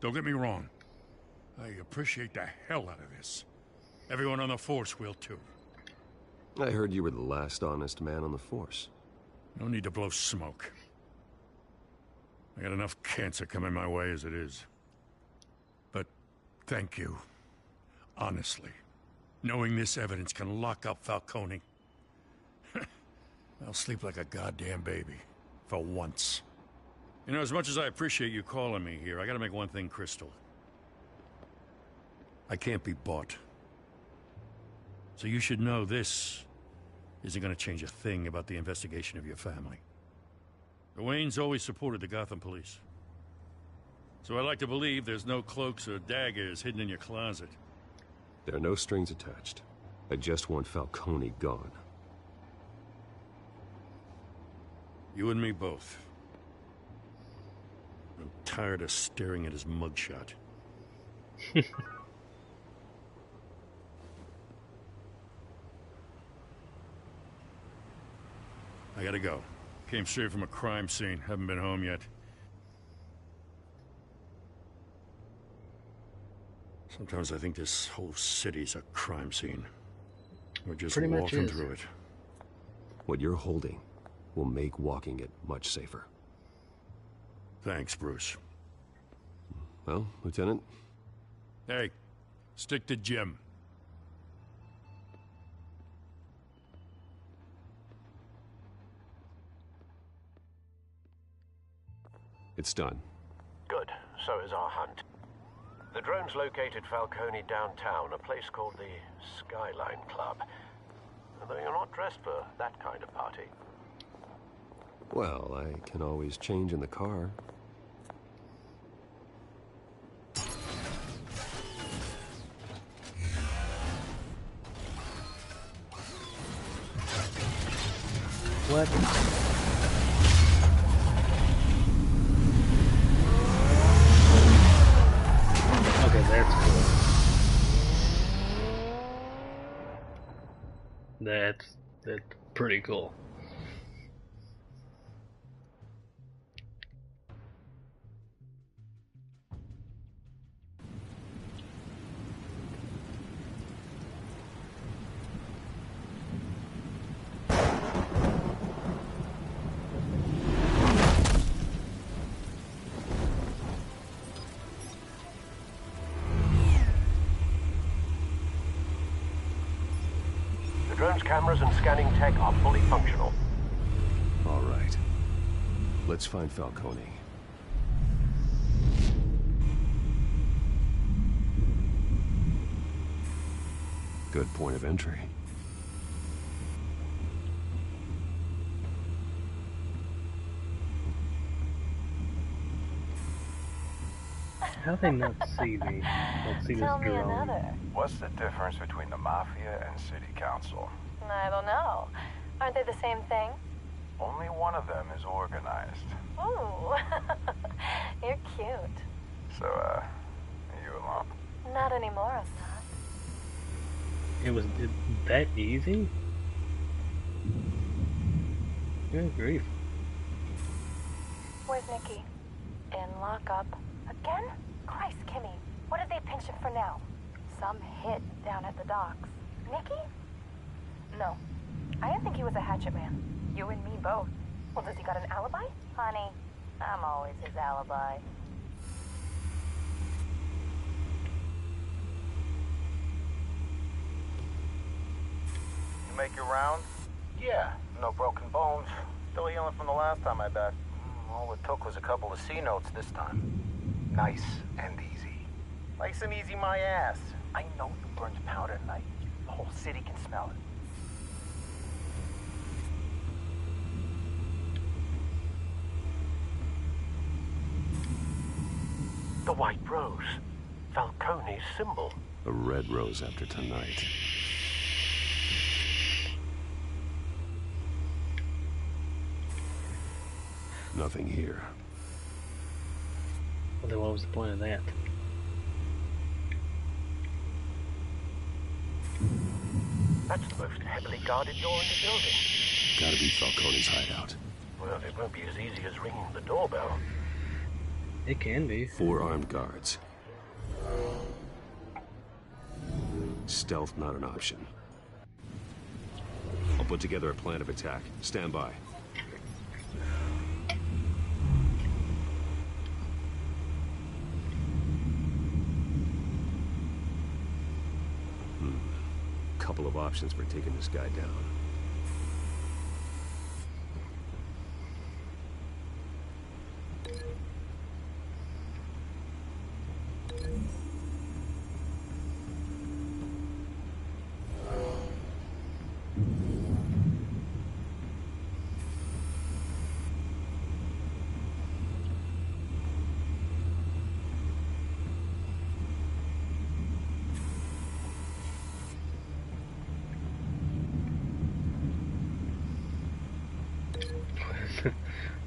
[SPEAKER 14] Don't get me wrong. I appreciate the hell out of this. Everyone on the Force will too.
[SPEAKER 5] I heard you were the last honest man on the Force.
[SPEAKER 14] No need to blow smoke. I got enough cancer coming my way as it is. But thank you. Honestly. Knowing this evidence can lock up Falcone. I'll sleep like a goddamn baby. For once. You know, as much as I appreciate you calling me here, I gotta make one thing crystal. I can't be bought. So you should know this isn't gonna change a thing about the investigation of your family. The Waynes always supported the Gotham police. So I like to believe there's no cloaks or daggers hidden in your closet.
[SPEAKER 5] There are no strings attached. I just want Falcone gone.
[SPEAKER 14] You and me both. I'm tired of staring at his mugshot. I gotta go. Came straight from a crime scene. Haven't been home yet. Sometimes I think this whole city's a crime scene. We're just
[SPEAKER 1] Pretty much
[SPEAKER 14] walking
[SPEAKER 1] is.
[SPEAKER 14] through it.
[SPEAKER 5] What you're holding will make walking it much safer.
[SPEAKER 14] Thanks, Bruce.
[SPEAKER 5] Well, Lieutenant?
[SPEAKER 14] Hey, stick to Jim.
[SPEAKER 5] It's done.
[SPEAKER 6] Good. So is our hunt. The drones located Falcone downtown, a place called the Skyline Club. Though you're not dressed for that kind of party.
[SPEAKER 5] Well, I can always change in the car.
[SPEAKER 1] What? Okay, that's cool. That's pretty cool.
[SPEAKER 6] The drones
[SPEAKER 20] cameras and scanning tech are fully functional.
[SPEAKER 5] All right. Let's find Falcone. Good point of entry.
[SPEAKER 1] How they not see me? Don't see this
[SPEAKER 21] Tell me
[SPEAKER 1] drone.
[SPEAKER 21] another.
[SPEAKER 22] What's the difference between the Mafia and City Council?
[SPEAKER 21] I don't know. Aren't they the same thing?
[SPEAKER 22] Only one of them is organized.
[SPEAKER 21] Ooh. You're cute.
[SPEAKER 22] So, are you alone?
[SPEAKER 21] Not anymore, Assad.
[SPEAKER 1] It was that easy? Good grief.
[SPEAKER 21] Where's Nikki? In lockup. Again? Christ, Kimmy. What did they pinch him for now? Some hit down at the docks. Nikki? No. I didn't think he was a hatchet man. You and me both. Well, does he got an alibi? Honey, I'm always his alibi.
[SPEAKER 22] You make your rounds? Yeah, no broken bones. Still healing from the last time I backed. All it took was a couple of C notes this time. Nice and easy. Nice and easy my ass. I know you burned powder at night. The whole city can smell it.
[SPEAKER 20] The White Rose. Falcone's symbol.
[SPEAKER 5] A red rose after tonight. Nothing here.
[SPEAKER 1] Well, then what was the point of that?
[SPEAKER 20] That's the most heavily guarded door in the building.
[SPEAKER 5] Gotta be Falcone's hideout.
[SPEAKER 20] Well, it won't be as easy as ringing the doorbell.
[SPEAKER 1] It can be.
[SPEAKER 5] 4 armed guards. Stealth not an option. I'll put together a plan of attack. Stand by. Couple of options for taking this guy down.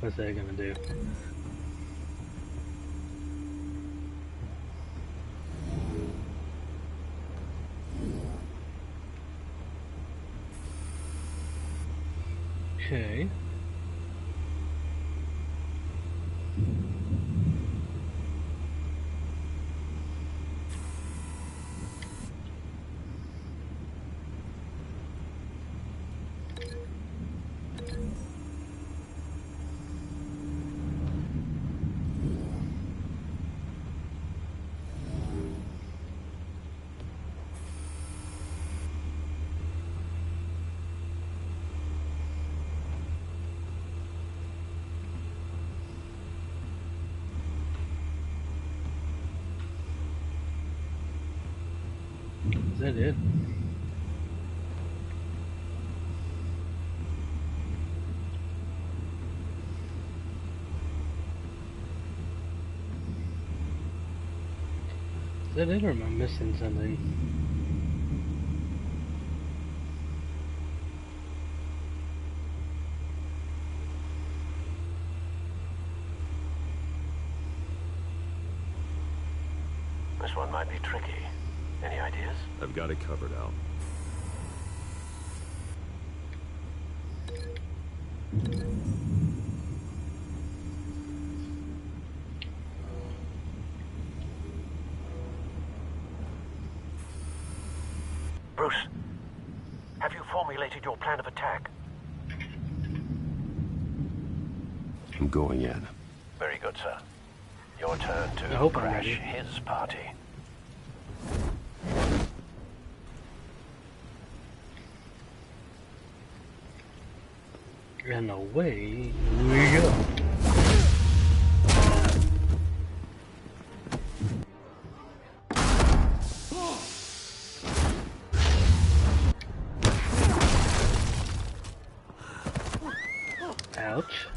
[SPEAKER 1] What's that gonna do? Okay. Is that it? Is that it, or am I missing something?
[SPEAKER 20] This one might be tricky. Any ideas?
[SPEAKER 5] I've got it covered, Al.
[SPEAKER 20] Bruce, have you formulated your plan of attack?
[SPEAKER 5] I'm going in.
[SPEAKER 20] Very good, sir. Your turn
[SPEAKER 1] I
[SPEAKER 20] to
[SPEAKER 1] hope I'm
[SPEAKER 20] crash
[SPEAKER 1] ready.
[SPEAKER 20] his party.
[SPEAKER 1] And away we go. Ouch.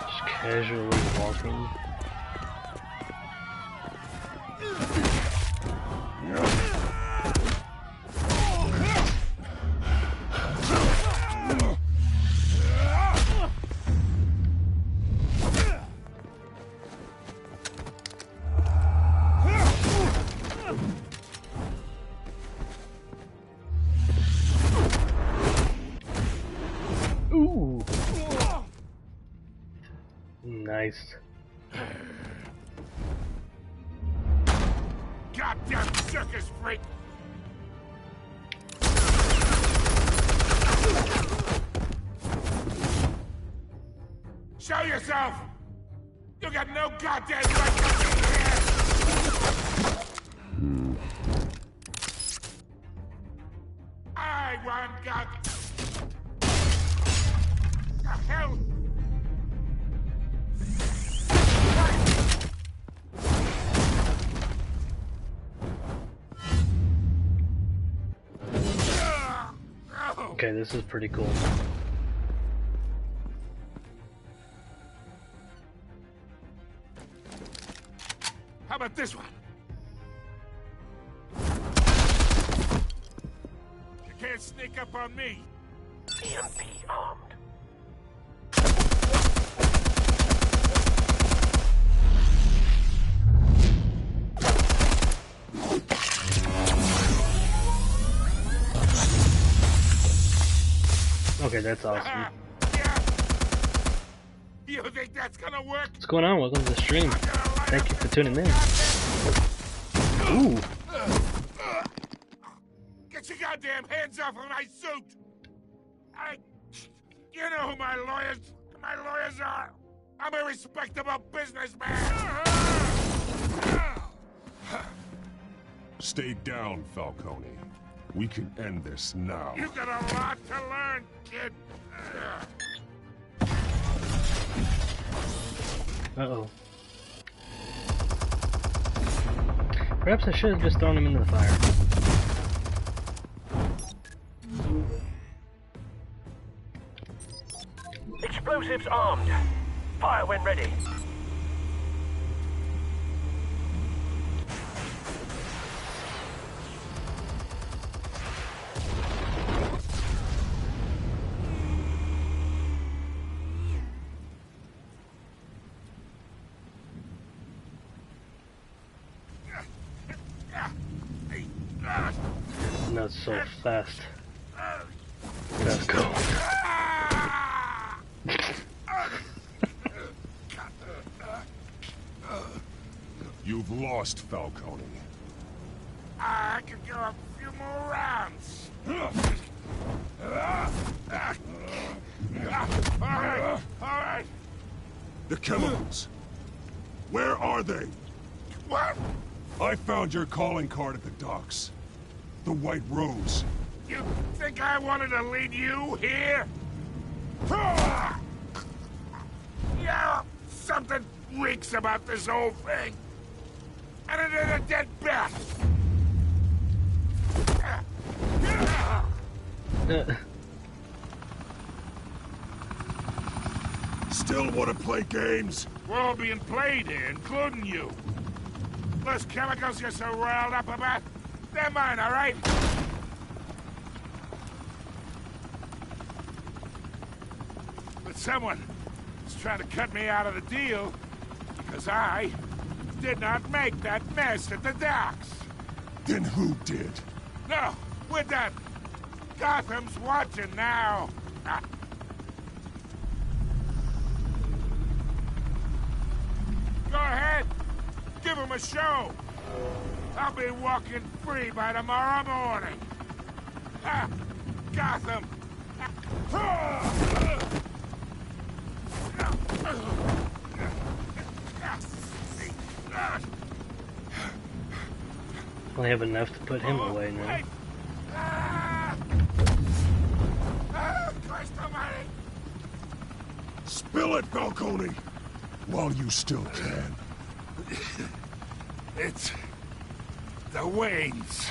[SPEAKER 1] Just casually walking. Ooh. Nice.
[SPEAKER 14] Goddamn circus freak! Show yourself! You got no goddamn right to be here! I want God. The hell?
[SPEAKER 1] Okay, this is pretty cool.
[SPEAKER 14] How about this one? You can't sneak up on me.
[SPEAKER 20] EMP armed.
[SPEAKER 1] Okay, that's awesome.
[SPEAKER 14] You think that's gonna work?
[SPEAKER 1] What's going on? Welcome to the stream. Thank you for tuning in. Ooh.
[SPEAKER 14] Get your goddamn hands off of my suit! You know who my lawyers are. I'm a respectable businessman.
[SPEAKER 9] Stay down, Falcone. We can end this now.
[SPEAKER 14] You got a lot to learn, kid.
[SPEAKER 1] Uh-oh. Perhaps I should have just thrown him into the fire.
[SPEAKER 20] Explosives armed. Fire when ready.
[SPEAKER 1] Not so fast. Let's go.
[SPEAKER 9] You've lost, Falcone.
[SPEAKER 14] I could go a few more rounds. All right.
[SPEAKER 9] The chemicals. Where are they?
[SPEAKER 14] What?
[SPEAKER 9] I found your calling card at the docks. The White Rose.
[SPEAKER 14] You think I wanted to lead you here? Yeah, something reeks about this whole thing. And it is a dead bat.
[SPEAKER 9] Still want to play games?
[SPEAKER 14] We're all being played here, including you. Those chemicals you're so riled up about, they're mine, all right? But someone is trying to cut me out of the deal because I did not make that mess at the docks.
[SPEAKER 9] Then who did?
[SPEAKER 14] No, we're done. Gotham's watching now. from a show. I'll be walking free by tomorrow morning. Ha! Gotham!
[SPEAKER 1] Only have enough to put him away now.
[SPEAKER 14] Christ almighty!
[SPEAKER 9] Spill it, Falcone! While you still can.
[SPEAKER 14] It's... the Waynes.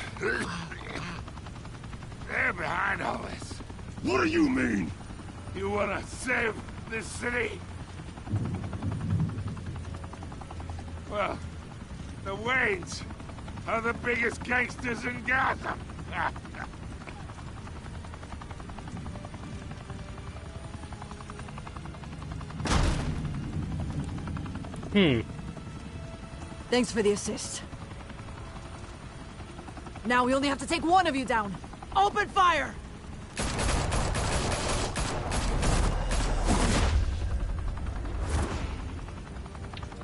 [SPEAKER 14] They're behind all this.
[SPEAKER 9] What do you mean?
[SPEAKER 14] You wanna save this city? Well, the Waynes are the biggest gangsters in Gotham.
[SPEAKER 8] Thanks for the assist. Now we only have to take one of you down. Open fire!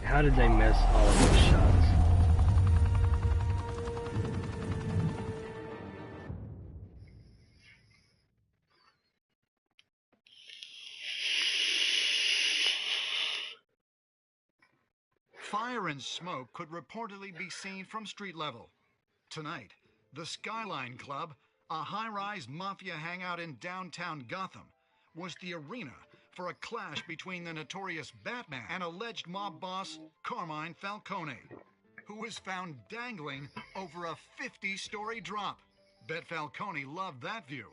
[SPEAKER 1] How did they miss all of those shots?
[SPEAKER 15] Fire and smoke could reportedly be seen from street level. Tonight, the Skyline Club, a high-rise mafia hangout in downtown Gotham, was the arena for a clash between the notorious Batman and alleged mob boss Carmine Falcone, who was found dangling over a 50-story drop. Bet Falcone loved that view.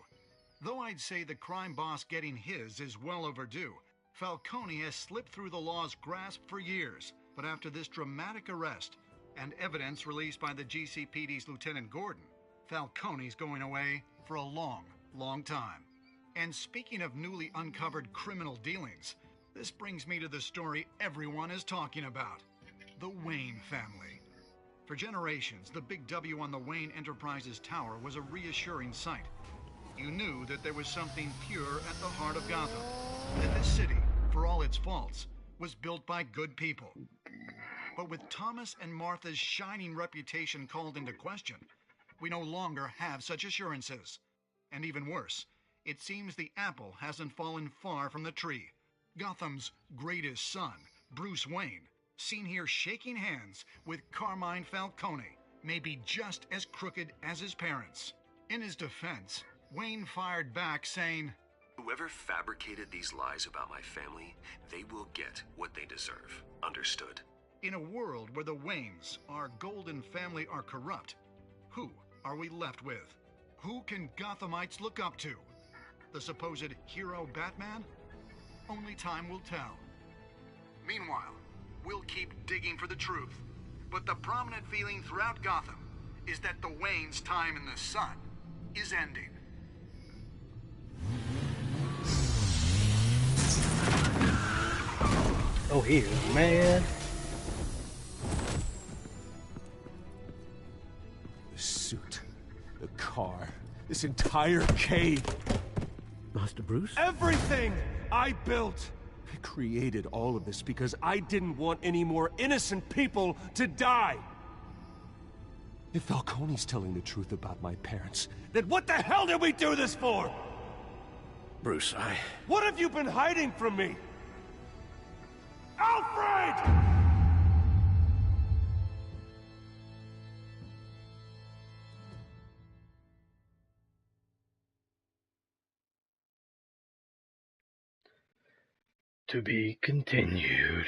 [SPEAKER 15] Though I'd say the crime boss getting his is well overdue, Falcone has slipped through the law's grasp for years. But after this dramatic arrest and evidence released by the GCPD's Lieutenant Gordon, Falcone's going away for a long, long time. And speaking of newly uncovered criminal dealings, this brings me to the story everyone is talking about: the Wayne family. For generations, the big W on the Wayne Enterprises Tower was a reassuring sight. You knew that there was something pure at the heart of Gotham, that this city, for all its faults, was built by good people. But with Thomas and Martha's shining reputation called into question, we no longer have such assurances. And even worse, it seems the apple hasn't fallen far from the tree. Gotham's greatest son, Bruce Wayne, seen here shaking hands with Carmine Falcone, may be just as crooked as his parents. In his defense, Wayne fired back saying,
[SPEAKER 5] "Whoever fabricated these lies about my family, they will get what they deserve. Understood?"
[SPEAKER 15] In a world where the Waynes, our golden family, are corrupt, who are we left with? Who can Gothamites look up to? The supposed hero Batman? Only time will tell. Meanwhile, we'll keep digging for the truth. But the prominent feeling throughout Gotham is that the Waynes' time in the sun is ending.
[SPEAKER 1] Oh, he is mad.
[SPEAKER 9] The suit, the car, this entire cave.
[SPEAKER 6] Master Bruce?
[SPEAKER 9] Everything I built. I created all of this because I didn't want any more innocent people to die. If Falcone's telling the truth about my parents, then what the hell did we do this for?
[SPEAKER 6] Bruce,
[SPEAKER 9] What have you been hiding from me? Alfred!
[SPEAKER 1] To be continued.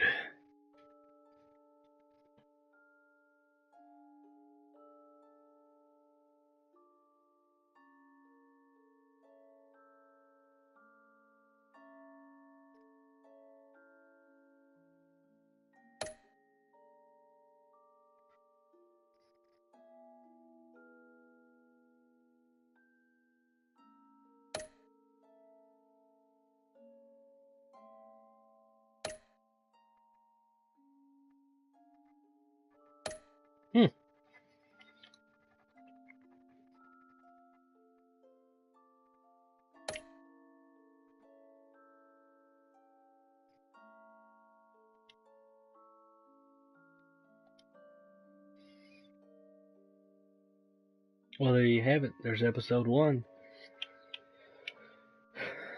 [SPEAKER 1] Well, there you have it. There's episode 1.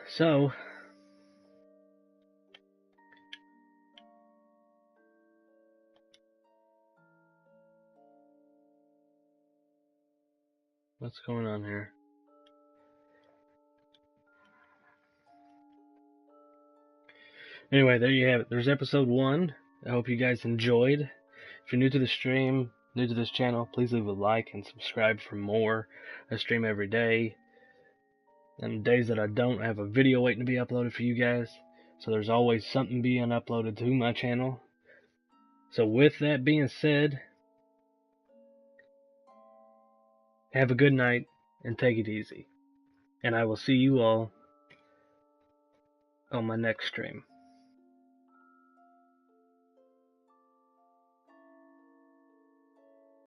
[SPEAKER 1] So, what's going on here? Anyway, there you have it. There's episode 1. I hope you guys enjoyed. If you're new to the stream, new to this channel, please leave a like and subscribe for more. I stream every day. And days that I don't, I have a video waiting to be uploaded for you guys. So there's always something being uploaded to my channel. So with that being said, have a good night and take it easy. And I will see you all on my next stream.